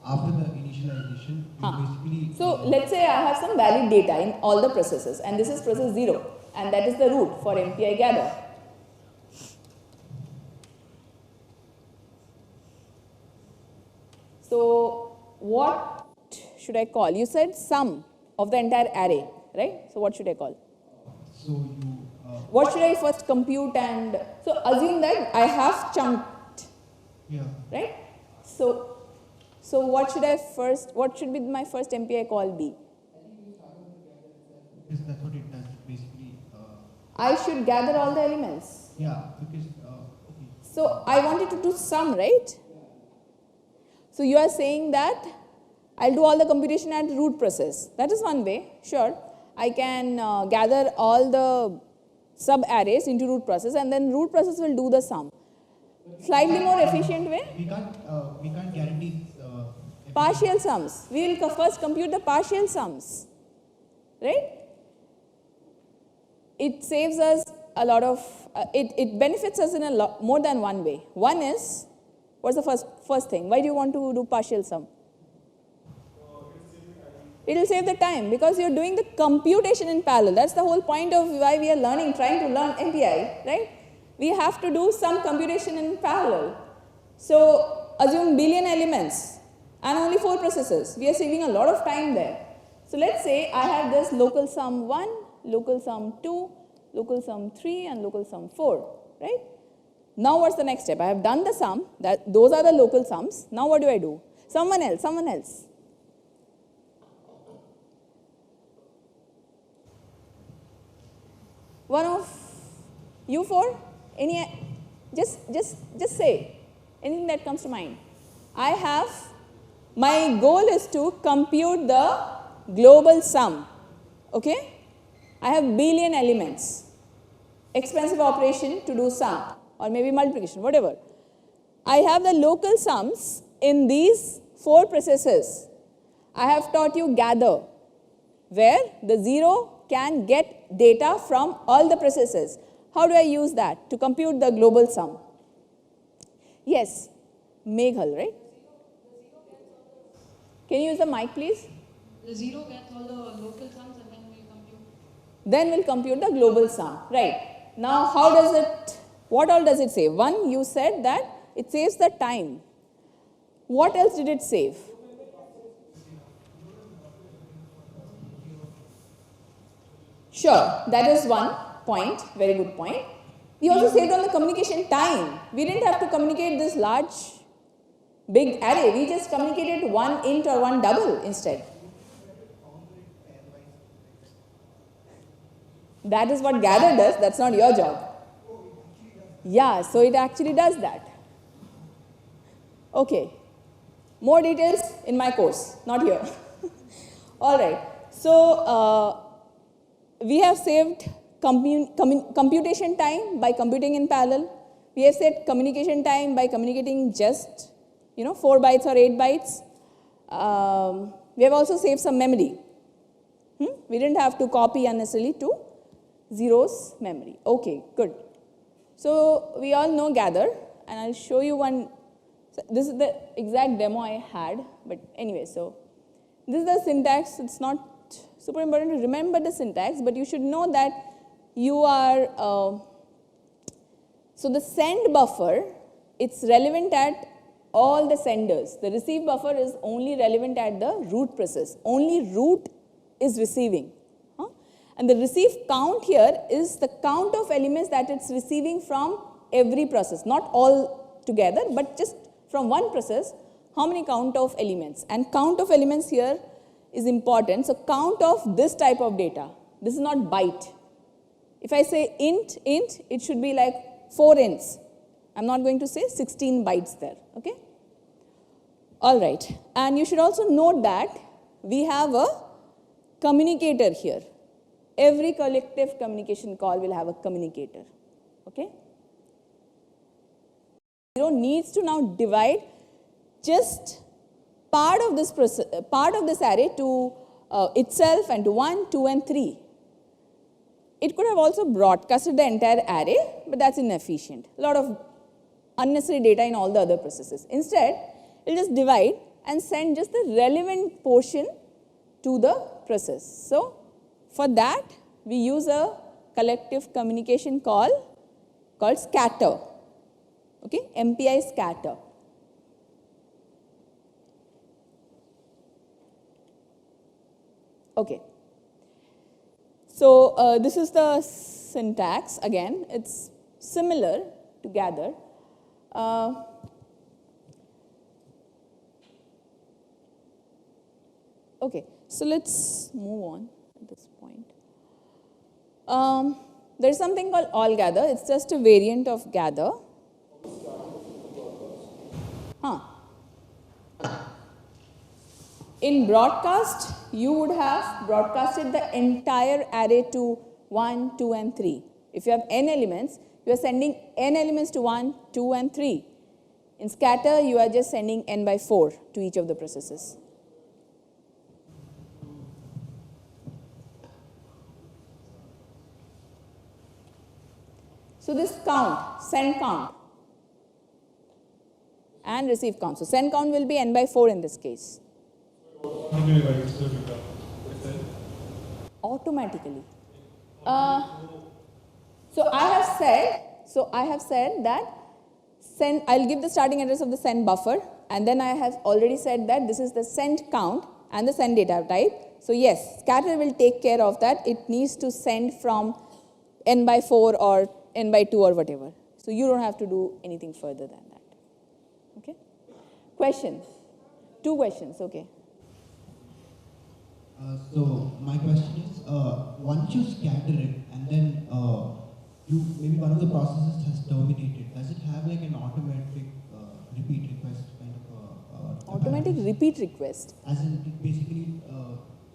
I: After the initialization, basically...
B: So let's say I have some valid data in all the processes, and this is process 0, and that is the root for MPI gather. So what should I call? You said sum of the entire array, right? So what should I call?
I: So you...
B: what should I first compute? And so assume that I have chunked, right? So what should I first, what should be my first MPI call be?
I: Because that's what it does, basically.
B: I should gather all the elements.
I: Yeah, because, okay.
B: So I wanted to do sum, right? So you are saying that I'll do all the computation at root process. That is one way, sure. I can gather all the sub arrays into root process, and then root process will do the sum. Slightly more efficient way?
I: We can't guarantee...
B: partial sums. We will first compute the partial sums, right? It saves us a lot of, it benefits us in a lot, more than one way. One is, what's the first thing? Why do you want to do partial sum? It will save the time because you're doing the computation in parallel. That's the whole point of why we are learning, trying to learn MPI, right? We have to do some computation in parallel. So assume billion elements and only 4 processes. We are saving a lot of time there. So let's say I have this local sum 1, local sum 2, local sum 3 and local sum 4, right? Now what's the next step? I have done the sum, those are the local sums. Now what do I do? Someone else. One of you 4? Just say anything that comes to mind. My goal is to compute the global sum, okay? I have billion elements. Expensive operation to do sum or maybe multiplication, whatever. I have the local sums in these 4 processes. I have taught you gather, where the 0 can get data from all the processes. How do I use that to compute the global sum? Yes, Meghal, right? Can you use the mic, please?
J: The 0 gets all the local sums and then we'll compute.
B: Then we'll compute the global sum, right? Now, what all does it save? One, you said that it saves the time. What else did it save? Sure, that is one point, very good point. We also saved on the communication time. We didn't have to communicate this big array. We just communicated one int or one double instead. That is what gather does, that's not your job. Yeah, so it actually does that. Okay, more details in my course, not here. All right, so we have saved computation time by computing in parallel. We have set communication time by communicating just, 4 bytes or 8 bytes. We have also saved some memory. We didn't have to copy unnecessarily to zeros memory. Okay, good. So we all know gather, and I'll show you one. So this is the exact demo I had, but anyway, so this is the syntax. It's not super important to remember the syntax, but you should know that you are, so the send buffer, it's relevant at all the senders. The receive buffer is only relevant at the root process. Only root is receiving. And the receive count here is the count of elements that it's receiving from every process, not all together, but just from one process, how many count of elements. And count of elements here is important. So count of this type of data. This is not byte. If I say int, it should be like 4 ints. I'm not going to say 16 bytes there, okay? All right, and you should also note that we have a communicator here. Every collective communication call will have a communicator, okay? Zero needs to now divide just part of this array to itself and to 1, 2, and 3. It could have also broadcasted the entire array, but that's inefficient. A lot of unnecessary data in all the other processes. Instead, it will just divide and send just the relevant portion to the process. So, for that, we use a collective communication call called scatter, okay, MPI scatter. Okay. So, this is the syntax. Again, it's similar to gather. Okay, so let's move on at this point. There's something called all gather. It's just a variant of gather. In broadcast, you would have broadcasted the entire array to 1, 2, and 3. If you have n elements, you are sending n elements to 1, 2, and 3. In scatter, you are just sending n by 4 to each of the processes. So this count, send count, and receive count. So send count will be n by 4 in this case. Automatically. So I have said that send. I'll give the starting address of the send buffer, and then I have already said that this is the send count and the send data type. So yes, scatter will take care of that. It needs to send from n by 4 or n by 2 or whatever. So you don't have to do anything further than that. Okay? Questions? 2 questions. Okay.
I: So my question is, once you scatter it and then maybe one of the processes has terminated, does it have like an automatic repeat request kind of
B: automatic repeat request?
I: As in, it basically,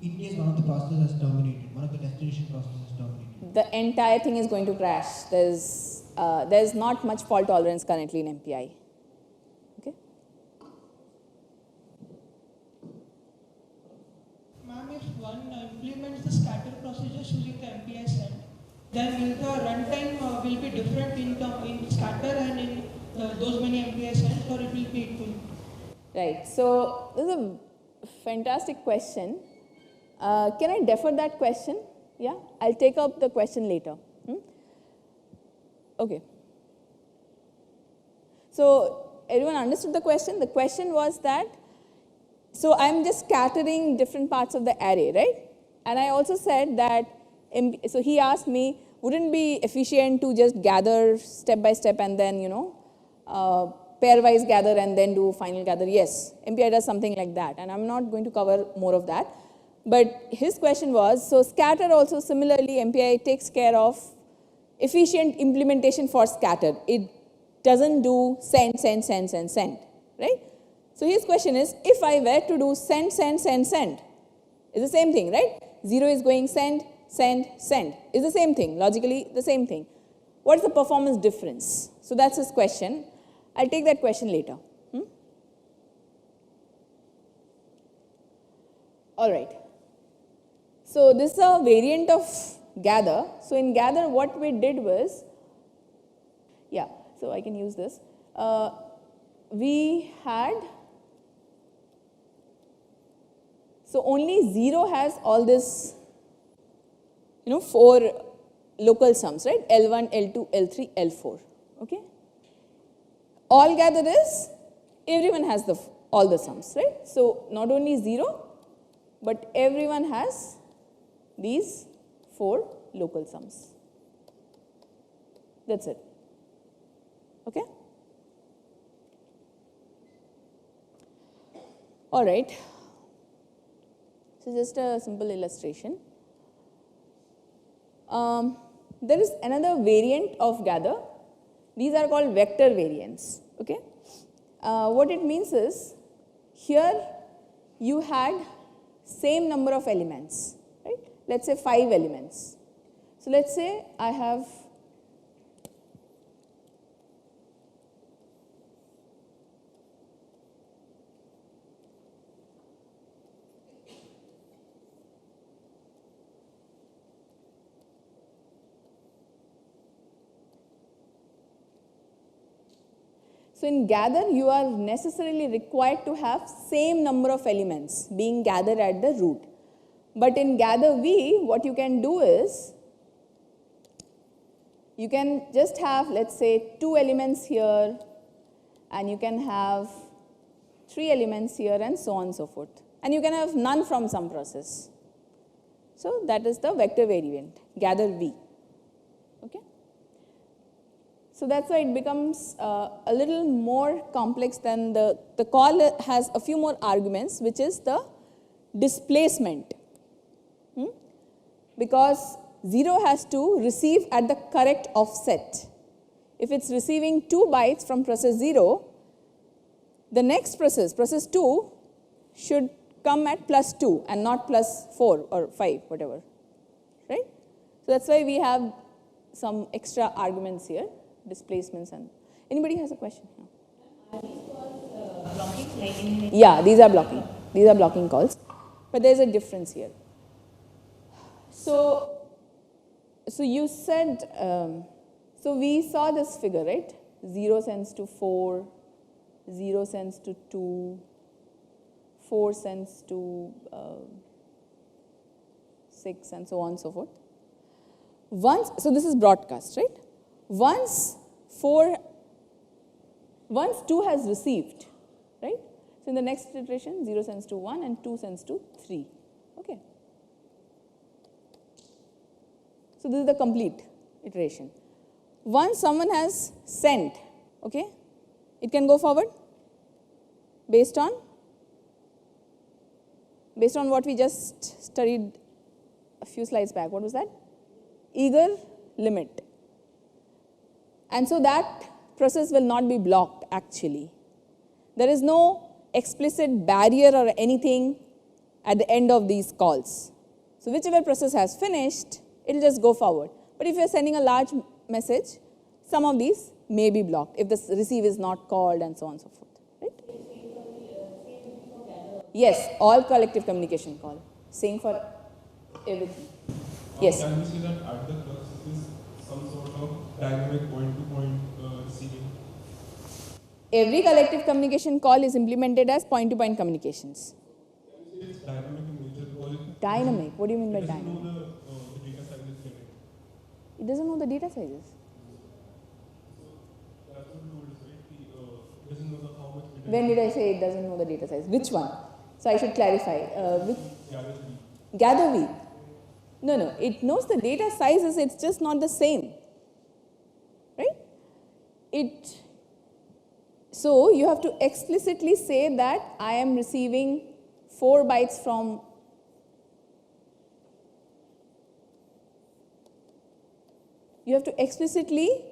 I: in case one of the processes has terminated, one of the destination processes has terminated,
B: the entire thing is going to crash. There's not much fault tolerance currently in MPI. Okay.
C: Ma'am, if one implements the scatter procedures using the MPI send, then will the runtime will be different in scatter and in those many MPI sends, or it will be equal?
B: Right. So this is a fantastic question. Can I defer that question? Yeah, I'll take up the question later. Okay. So everyone understood the question? The question was that, so I'm just scattering different parts of the array, right? And I also said that, so he asked me, wouldn't it be efficient to just gather step by step and then, pairwise gather and then do final gather? Yes, MPI does something like that, and I'm not going to cover more of that. But his question was, so scatter also similarly, MPI takes care of efficient implementation for scatter. It doesn't do send, right? So his question is, if I were to do send, it's the same thing, right? 0 is going send, it's the same thing, logically the same thing. What is the performance difference? So that's his question. I'll take that question later. All right. So this is a variant of gather. So in gather, what we did was, yeah, so I can use this. We had, so only 0 has all this, 4 local sums, right? L1, L2, L3, L4, okay? All gather is, everyone has all the sums, right? So not only 0, but everyone has these 4 local sums. That's it. Okay? All right. So just a simple illustration. There is another variant of gather. These are called vector variants. Okay? What it means is, here you had same number of elements, right? Let's say 5 elements. So let's say I have So in gather, you are necessarily required to have same number of elements being gathered at the root. But in gather V, what you can do is, you can just have, let's say, 2 elements here, and you can have 3 elements here, and so on and so forth. And you can have none from some process. So that is the vector variant, gather V. Okay? So that's why it becomes a little more complex than the call has a few more arguments, which is the displacement. Because 0 has to receive at the correct offset. If it's receiving 2 bytes from process 0, the next process, process 2, should come at plus 2 and not plus 4 or 5, whatever. Right? So that's why we have some extra arguments here. Displacements and anybody has a question?
D: Are these calls blocking? Like
B: Yeah, these are blocking. These are blocking calls, but there is a difference here. So you said, so we saw this figure, right? 0 sends to 4, 0 sends to 2, 4 sends to 6, and so on and so forth. So this is broadcast, right? Once 2 has received, right? So in the next iteration, 0 sends to 1 and 2 sends to 3. Okay. So this is the complete iteration. Once someone has sent, okay, it can go forward based on what we just studied a few slides back. What was that? Eager limit. And so that process will not be blocked actually. There is no explicit barrier or anything at the end of these calls. So whichever process has finished, it will just go forward. But if you are sending a large message, some of these may be blocked if the receive is not called and so on and so forth. Right? Yes, all collective communication call. Same for everything. Yes.
G: Can we say that at the crux is some sort of dynamic point-to-point receiving?
B: Every collective communication call is implemented as point-to-point communications.
G: Can we say it's dynamic in nature?
B: Dynamic? What do you mean by
G: it doesn't
B: dynamic?
G: know the data size it's getting.
B: It doesn't know the data sizes.
G: So that's what we told us, right? It doesn't know how much data.
B: When did I say it doesn't know the data size? Which one? So I should clarify.
G: Gather V.
B: Gather V. No, it knows the data sizes, it's just not the same. Right? So you have to explicitly say that I am receiving 4 bytes from you have to explicitly,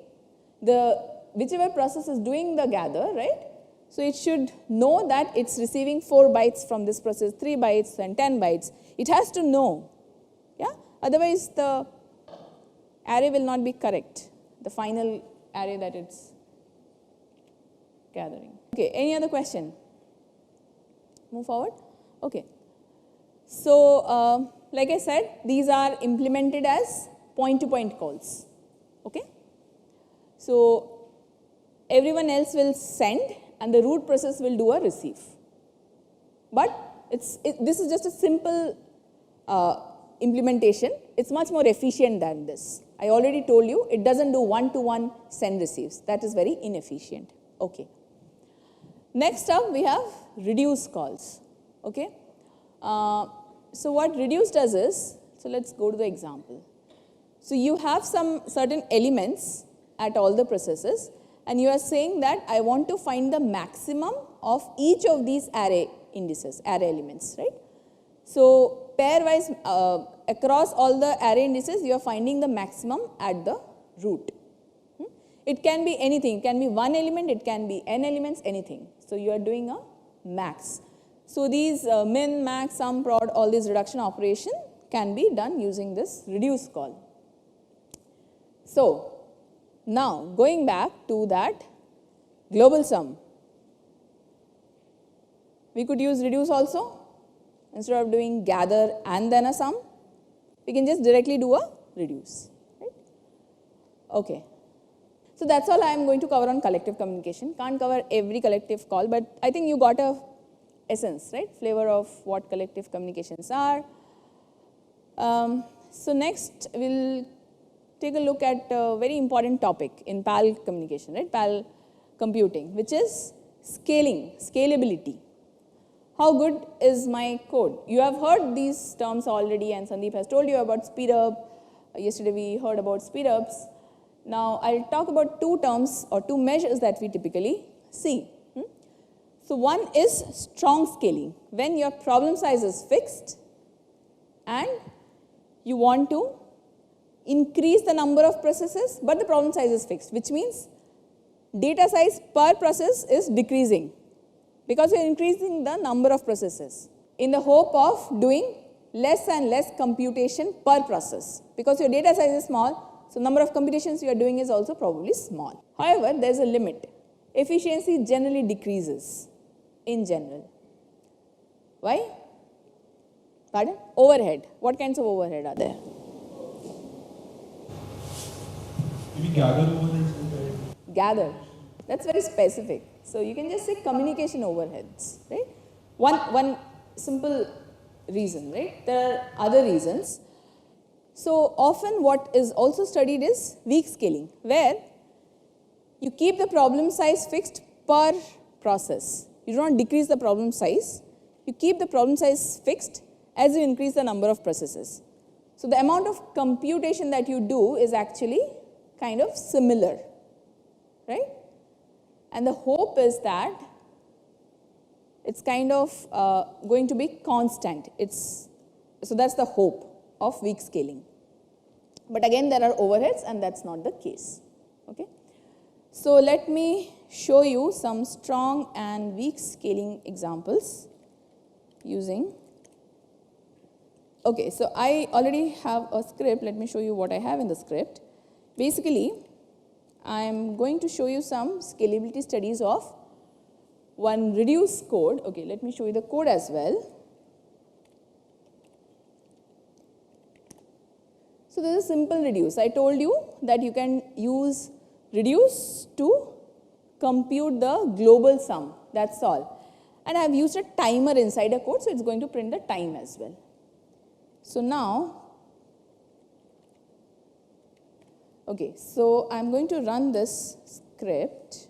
B: whichever process is doing the gather, right? So it should know that it's receiving 4 bytes from this process, 3 bytes and 10 bytes. It has to know. Yeah? Otherwise, the array will not be correct. the final array that it's gathering. Okay, any other question? Move forward. Okay. So, like I said, these are implemented as point-to-point calls. Okay. So, everyone else will send and the root process will do a receive. But this is just a simple implementation. It's much more efficient than this. I already told you it doesn't do one-to-one send receives. That is very inefficient. Okay. Next up we have reduce calls. Okay. So what reduce does is, so let's go to the example. So you have some certain elements at all the processes and you are saying that I want to find the maximum of each of these array indices, array elements, right? So pairwise across all the array indices you are finding the maximum at the root. It can be anything, it can be one element, it can be n elements, anything. So you are doing a max. So these min, max, sum, prod, all these reduction operation can be done using this reduce call. So now going back to that global sum, we could use reduce also. Instead of doing gather and then a sum, we can just directly do a reduce. Right? Okay. So that's all I am going to cover on collective communication. Can't cover every collective call, but I think you got a essence, right? Flavor of what collective communications are. So next we'll take a look at a very important topic in PAL communication, right? PAL computing, which is scaling, scalability. How good is my code? You have heard these terms already and Sandeep has told you about speed up. Yesterday we heard about speed ups. Now I'll talk about two terms or two measures that we typically see. So one is strong scaling, when your problem size is fixed and you want to increase the number of processes, but the problem size is fixed, which means data size per process is decreasing because you're increasing the number of processes in the hope of doing less and less computation per process because your data size is small, so number of computations you are doing is also probably small. However, there's a limit. Efficiency generally decreases in general. Why? Pardon? Overhead. What kinds of overhead are there?
G: Maybe gather overheads.
B: Gather. That's very specific. So you can just say communication overheads, right? One simple reason, right? There are other reasons. So often what is also studied is weak scaling, where you keep the problem size fixed per process. You do not decrease the problem size. You keep the problem size fixed as you increase the number of processes. So the amount of computation that you do is actually kind of similar, right? And the hope is that it's kind of going to be constant. So that's the hope of weak scaling. But again, there are overheads and that's not the case. Okay? So let me show you some strong and weak scaling examples using. Okay, so I already have a script. Let me show you what I have in the script. Basically, I'm going to show you some scalability studies of one reduce code. Okay, let me show you the code as well. So this is simple reduce. I told you that you can use reduce to compute the global sum. That's all. And I have used a timer inside a code, so it's going to print the time as well. So now, okay, so I'm going to run this script.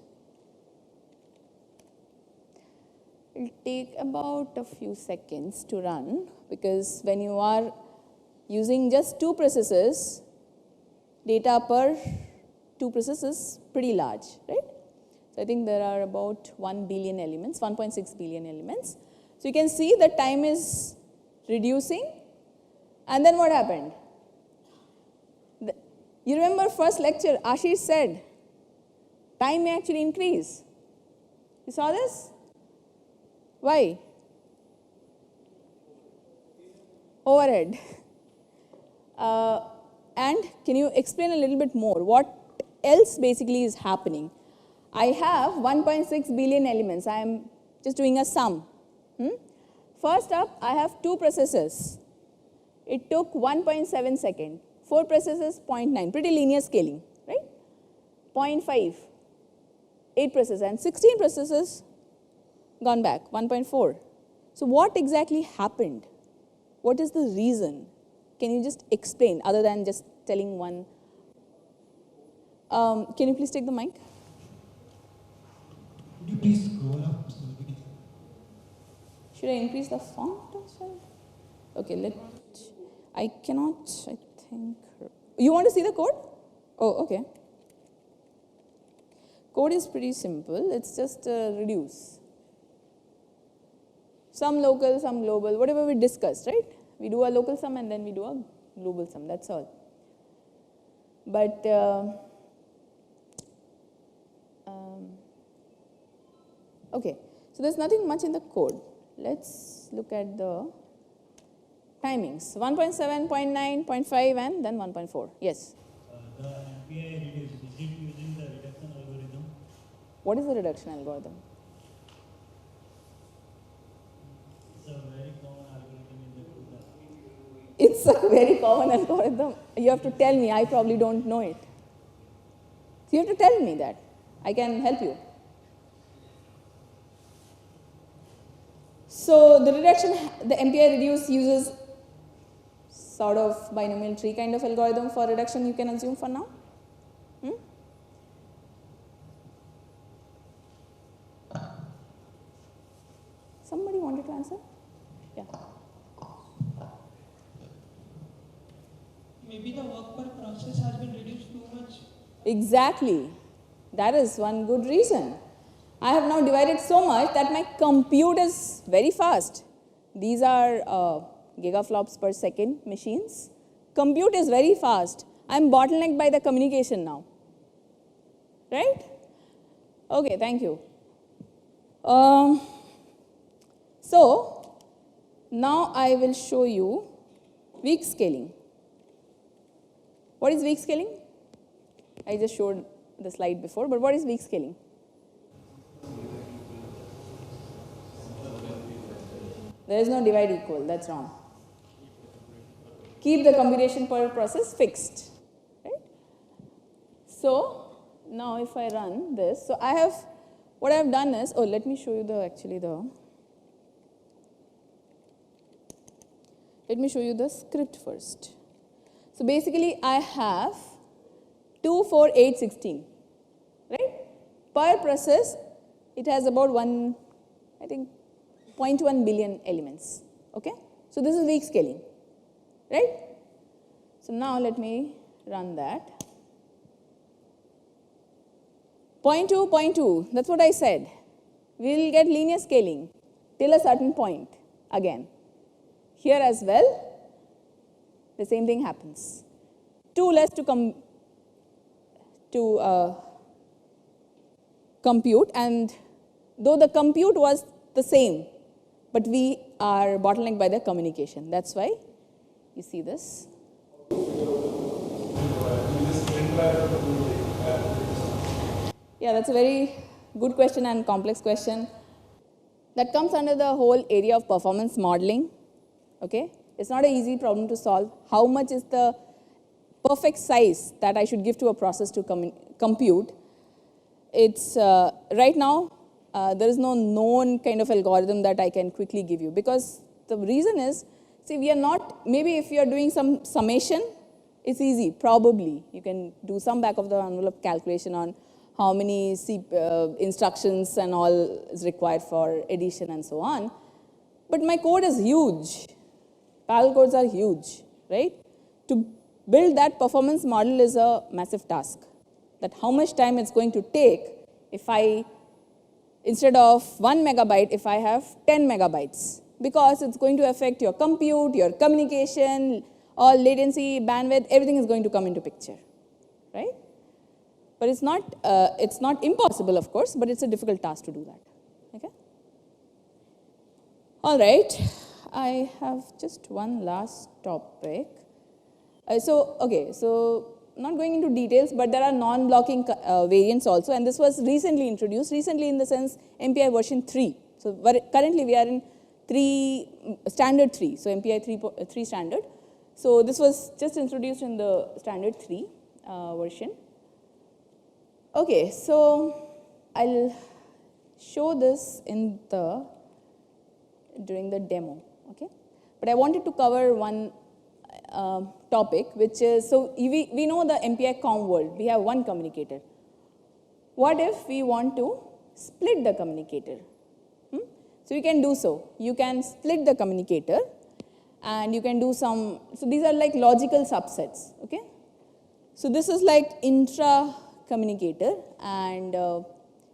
B: It'll take about a few seconds to run because when you are using just two processes, data per two processes is pretty large, right? So I think there are about 1 billion elements, 1.6 billion elements. So you can see the time is reducing. And then what happened? You remember first lecture, Ashish said, time may actually increase. You saw this? Why? Overhead. And can you explain a little bit more? What else basically is happening. I have 1.6 billion elements. I am just doing a sum. First up, I have 2 processes. It took 1.7 seconds. 4 processes, 0.9. Pretty linear scaling, right? 0.5. 8 processes and 16 processes gone back, 1.4. So what exactly happened? What is the reason? Can you just explain other than just telling one? Can you please take the mic?
I: Could you please scroll up?
B: Should I increase the font as well? Okay, I cannot, I think. You want to see the code? Oh, okay. Code is pretty simple. It's just reduce. Some local, some global, whatever we discussed, right? We do a local sum and then we do a global sum, that's all. But, okay, so there's nothing much in the code. Let's look at the timings. 1.7, 0.9, 0.5 and then 1.4. Yes?
F: The MPI reduce, is it using the reduction algorithm?
B: What is the reduction algorithm?
F: It's a very common algorithm in the computer.
B: It's a very common algorithm. You have to tell me. I probably don't know it. So you have to tell me that. I can help you. So the reduction, the MPI reduce uses sort of binomial tree kind of algorithm for reduction, you can assume for now. Somebody wanted to answer? Yeah.
C: Maybe the work per process has been reduced too much.
B: Exactly. That is one good reason. I have now divided so much that my compute is very fast. These are gigaflops per second machines. Compute is very fast. I am bottlenecked by the communication now. Right? Okay, thank you. So, now I will show you weak scaling. What is weak scaling? I just showed the slide before, but what is weak scaling? There is no divide equal, that's wrong. Keep the computation per process fixed, right? So, now if I run this, so I have, what I have done is, oh, let me show you let me show you the script first. So basically I have 2, 4, 8, 16, right? Per process, it has about 0.1 billion elements, okay? So this is weak scaling, right? So now let me run that. 0.2, 0.2, that's what I said. We will get linear scaling till a certain point again. Here as well, the same thing happens. 2 less to compute, and though the compute was the same, but we are bottlenecked by the communication. That's why you see this. Yeah, that's a very good question and complex question. That comes under the whole area of performance modeling. Okay? It's not an easy problem to solve. How much is the perfect size that I should give to a process to compute? It's right now, there is no known kind of algorithm that I can quickly give you, because the reason is, see, we are not, maybe if you are doing some summation, it's easy, probably. You can do some back of the envelope calculation on how many instructions and all is required for addition and so on. But my code is huge. Parallel codes are huge, right? To build that performance model is a massive task. That how much time it's going to take if I, instead of 1 megabyte, if I have 10 megabytes. Because it's going to affect your compute, your communication, all latency, bandwidth, everything is going to come into picture, right? But it's not impossible, of course, but it's a difficult task to do that, okay? All right, I have just one last topic. So not going into details, but there are non-blocking variants also, and this was recently introduced, recently in the sense MPI version 3. So currently we are in standard 3, so MPI 3 standard. So this was just introduced in the standard 3 version. Okay, so I'll show this during the demo, okay? But I wanted to cover one topic, which is, so we know the MPI COM world, we have one communicator. What if we want to split the communicator? So you can do so. You can split the communicator and you can do some, so these are like logical subsets, okay? So this is like intra-communicator, and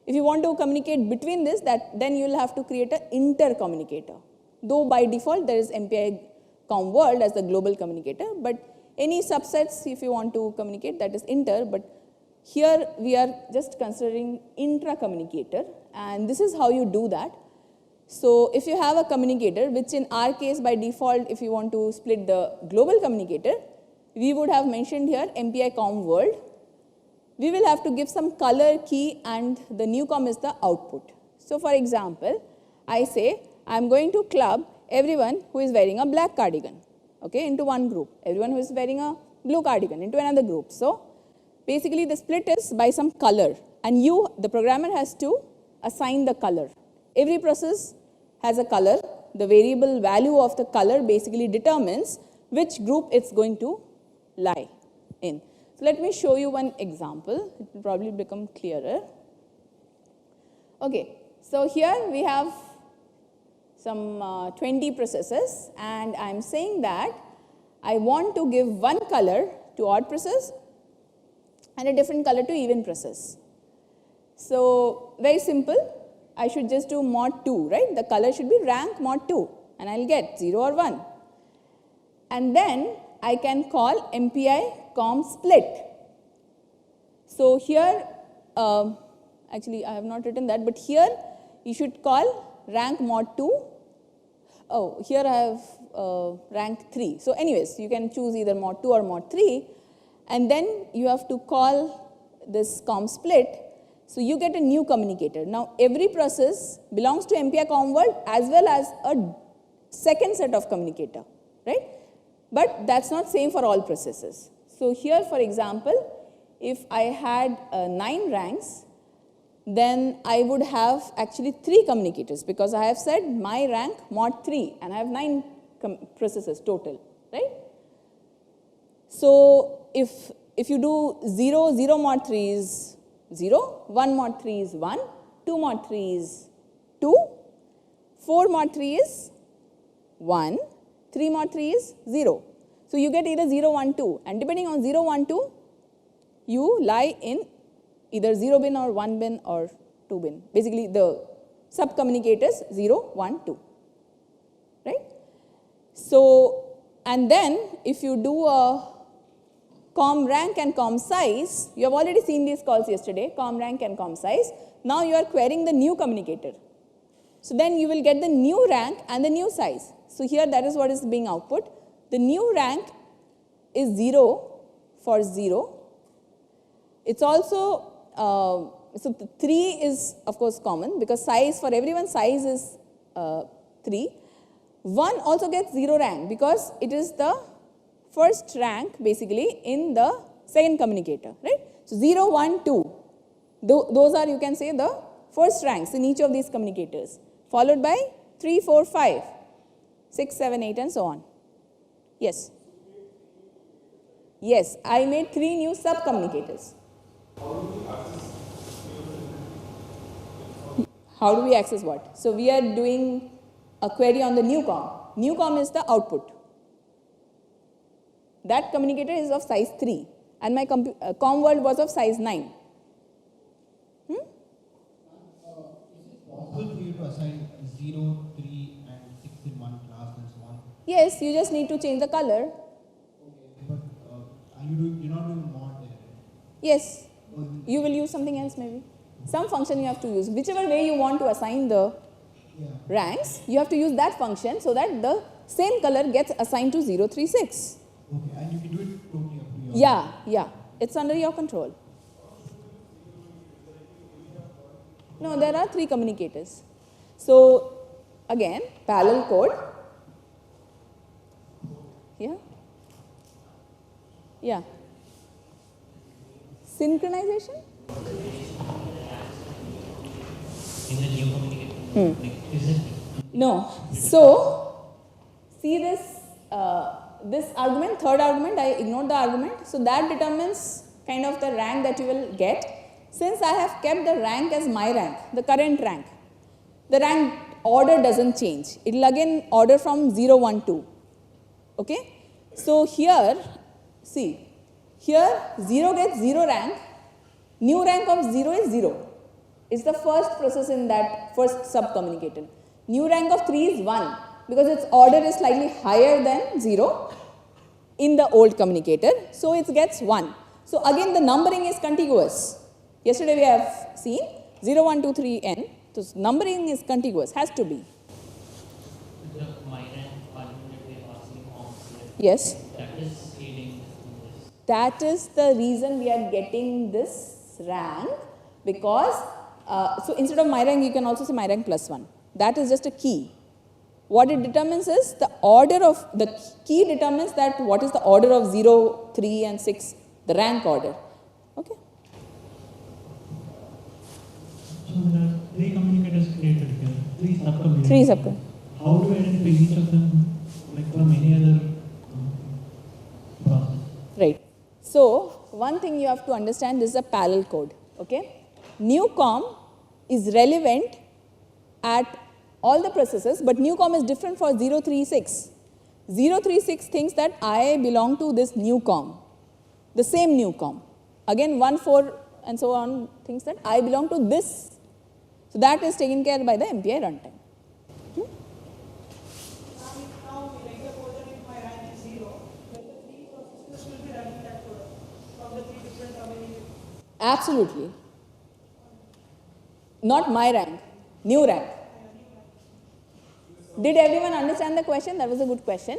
B: if you want to communicate between this, then you will have to create an inter-communicator. Though by default there is MPI COM world as the global communicator, but any subsets if you want to communicate, that is inter, but here we are just considering intra-communicator, and this is how you do that. So if you have a communicator, which in our case by default, if you want to split the global communicator, we would have mentioned here MPI COM world. We will have to give some color key, and the new COM is the output. So for example, I say I'm going to club everyone who is wearing a black cardigan, okay, into one group. Everyone who is wearing a blue cardigan into another group. So basically the split is by some color, and the programmer has to assign the color. Every process has a color. The variable value of the color basically determines which group it's going to lie in. So let me show you one example. It will probably become clearer. Okay, so here we have some 20 processes, and I'm saying that I want to give one color to odd process and a different color to even process. So very simple. I should just do mod 2, right? The color should be rank mod 2, and I'll get 0 or 1. And then I can call MPI COM split. So here, actually I have not written that, but here you should call rank mod 2. Oh, here I have rank 3. So anyways, you can choose either mod 2 or mod 3, and then you have to call this COM split. So you get a new communicator. Now every process belongs to MPI COM world as well as a second set of communicator, right? But that's not same for all processes. So here, for example, if I had 9 ranks, then I would have actually 3 communicators, because I have said my rank mod 3 and I have 9 processes total, right? So if you do 0, 0 mod 3 is 0, 1 mod 3 is 1, 2 mod 3 is 2, 4 mod 3 is 1, 3 mod 3 is 0. So you get either 0, 1, 2, and depending on 0, 1, 2, you lie in either 0 bin or 1 bin or 2 bin. Basically the sub-communicators 0, 1, 2, right? So, and then if you do a COM rank and COM size, you have already seen these calls yesterday, COM rank and COM size. Now you are querying the new communicator. So then you will get the new rank and the new size. So here that is what is being output. The new rank is 0 for 0. It's also, so the 3 is of course common, because size for everyone, size is 3. 1 also gets 0 rank because it is the first rank basically in the second communicator, right? So 0, 1, 2, those are, you can say, the first ranks in each of these communicators, followed by 3, 4, 5, 6, 7, 8 and so on. Yes? Yes, I made 3 new sub-communicators. How do we access what? So we are doing a query on the new COM. New COM is the output. That communicator is of size 3 and my COM world was of size 9.
I: Is it possible for you to assign 0, 3 and 6 in one class and so on?
B: Yes, you just need to change the color.
I: Okay, but you're not doing mod there, right?
B: Yes, you will use something else maybe. Some function you have to use. Whichever way you want to assign the ranks, you have to use that function so that the same color gets assigned to 0, 3, 6.
I: Okay, and you can do it totally up to you.
B: Yeah. It's under your control. No, there are 3 communicators. So again, parallel code. Yeah. Yeah. Synchronization?
F: In the new communication, is it?
B: No. So see this this argument, third argument, I ignored the argument. So that determines kind of the rank that you will get. Since I have kept the rank as my rank, the current rank, the rank order doesn't change. It will again order from 0, 1, 2. Okay? So here, see, here 0 gets 0 rank, new rank of 0 is 0. It's the first process in that first subcommunicator. New rank of 3 is 1 because its order is slightly higher than 0 in the old communicator. So it gets 1. So again the numbering is contiguous. Yesterday we have seen 0, 1, 2, 3, n. So numbering is contiguous, has to be.
F: The minor argument that we are asking on here,
B: Yes.
F: that is aiding this.
B: That is the reason we are getting this rank because, so instead of my rank you can also say my rank plus 1. That is just a key. What it determines is the order of, the key determines that what is the order of 0, 3 and 6, the rank order. Okay.
F: So there are 3 communicators created here, 3 subcommunicators.
B: 3 subcommunicators.
F: How do we identify each of them like from any other process?
B: Right. So one thing you have to understand, this is a parallel code. Okay. New com is relevant at all the processes, but new com is different for 036. 036 thinks that I belong to this new com, the same new com. Again 1, 4 and so on thinks that I belong to this. So that is taken care by the MPI runtime.
C: Now, like the folder if my rank is 0, then the 3 processes will be running that folder from the 3 different communities.
B: Absolutely. Not my rank, new rank. Did everyone understand the question? That was a good question.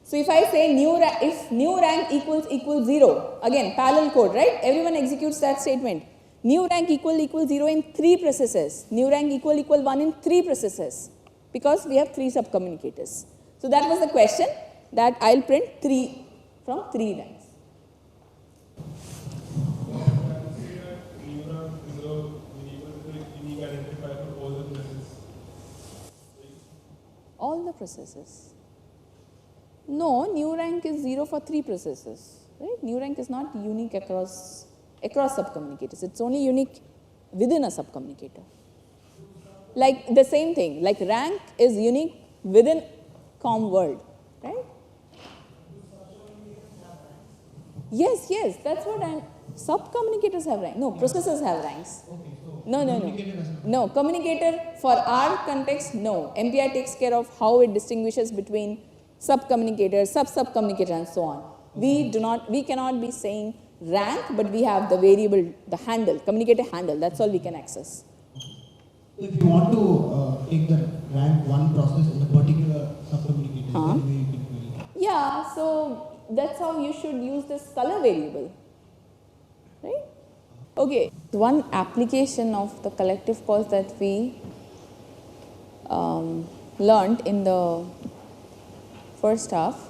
B: So if I say if new rank equals 0, again parallel code, right? Everyone executes that statement. New rank equals 0 in 3 processes. New rank equal 1 in 3 processes because we have 3 subcommunicators. So that was the question that I'll print 3 from 3 ranks. All the processes. No, new rank is 0 for 3 processes. Right? New rank is not unique across subcommunicators. It's only unique within a subcommunicator. Like the same thing, like rank is unique within COM world, right? Yes, that's what subcommunicators have rank. No, processes have ranks. No, communicator for our context, no. MPI takes care of how it distinguishes between subcommunicators, sub-subcommunicators and so on. We cannot be saying rank, but we have the variable, the handle, communicator handle, that's all we can access.
I: So if you want to take the rank 1 process in a particular subcommunicator, then you can query.
B: Yeah, so that's how you should use this color variable, right? Okay, one application of the collective calls that we learned in the first half.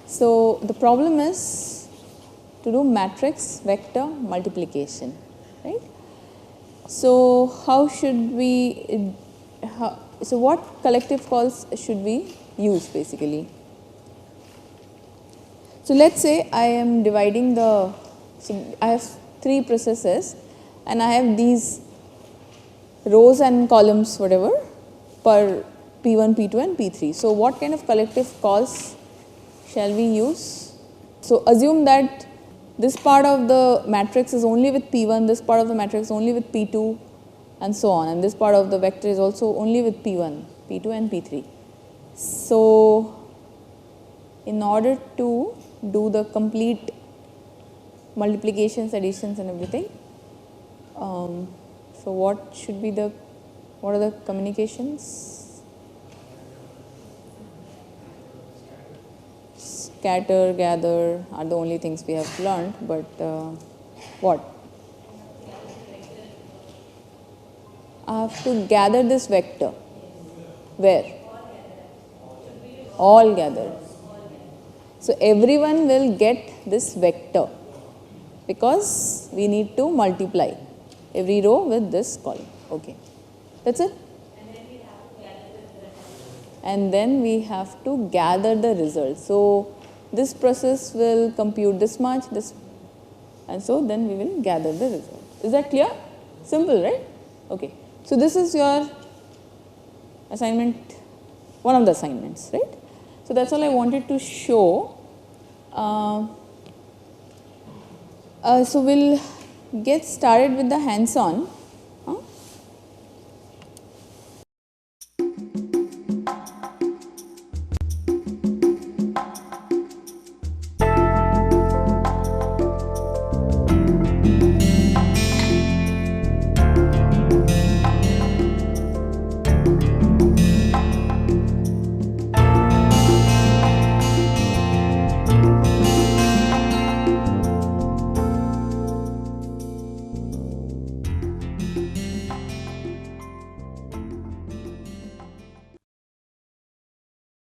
B: So the problem is to do matrix vector multiplication, right? So how should we, so what collective calls should we use basically? So let's say I am dividing so I have 3 processes and I have these rows and columns whatever per P1, P2 and P3. So what kind of collective calls shall we use? So assume that this part of the matrix is only with P1, this part of the matrix only with P2 and so on, and this part of the vector is also only with P1, P2 and P3. So in order to do the complete multiplications, additions and everything, so what are the communications? scatter, gather are the only things we have learned, but what? I have to gather this vector. Where? All gathered. So everyone will get this vector because we need to multiply every row with this column. Okay, that's it. And then we have to gather the result. So this process will compute this much, this, and so then we will gather the result. Is that clear? Simple, right? Okay. So this is your assignment, one of the assignments, right? So that's all I wanted to show. So we'll get started with the hands-on.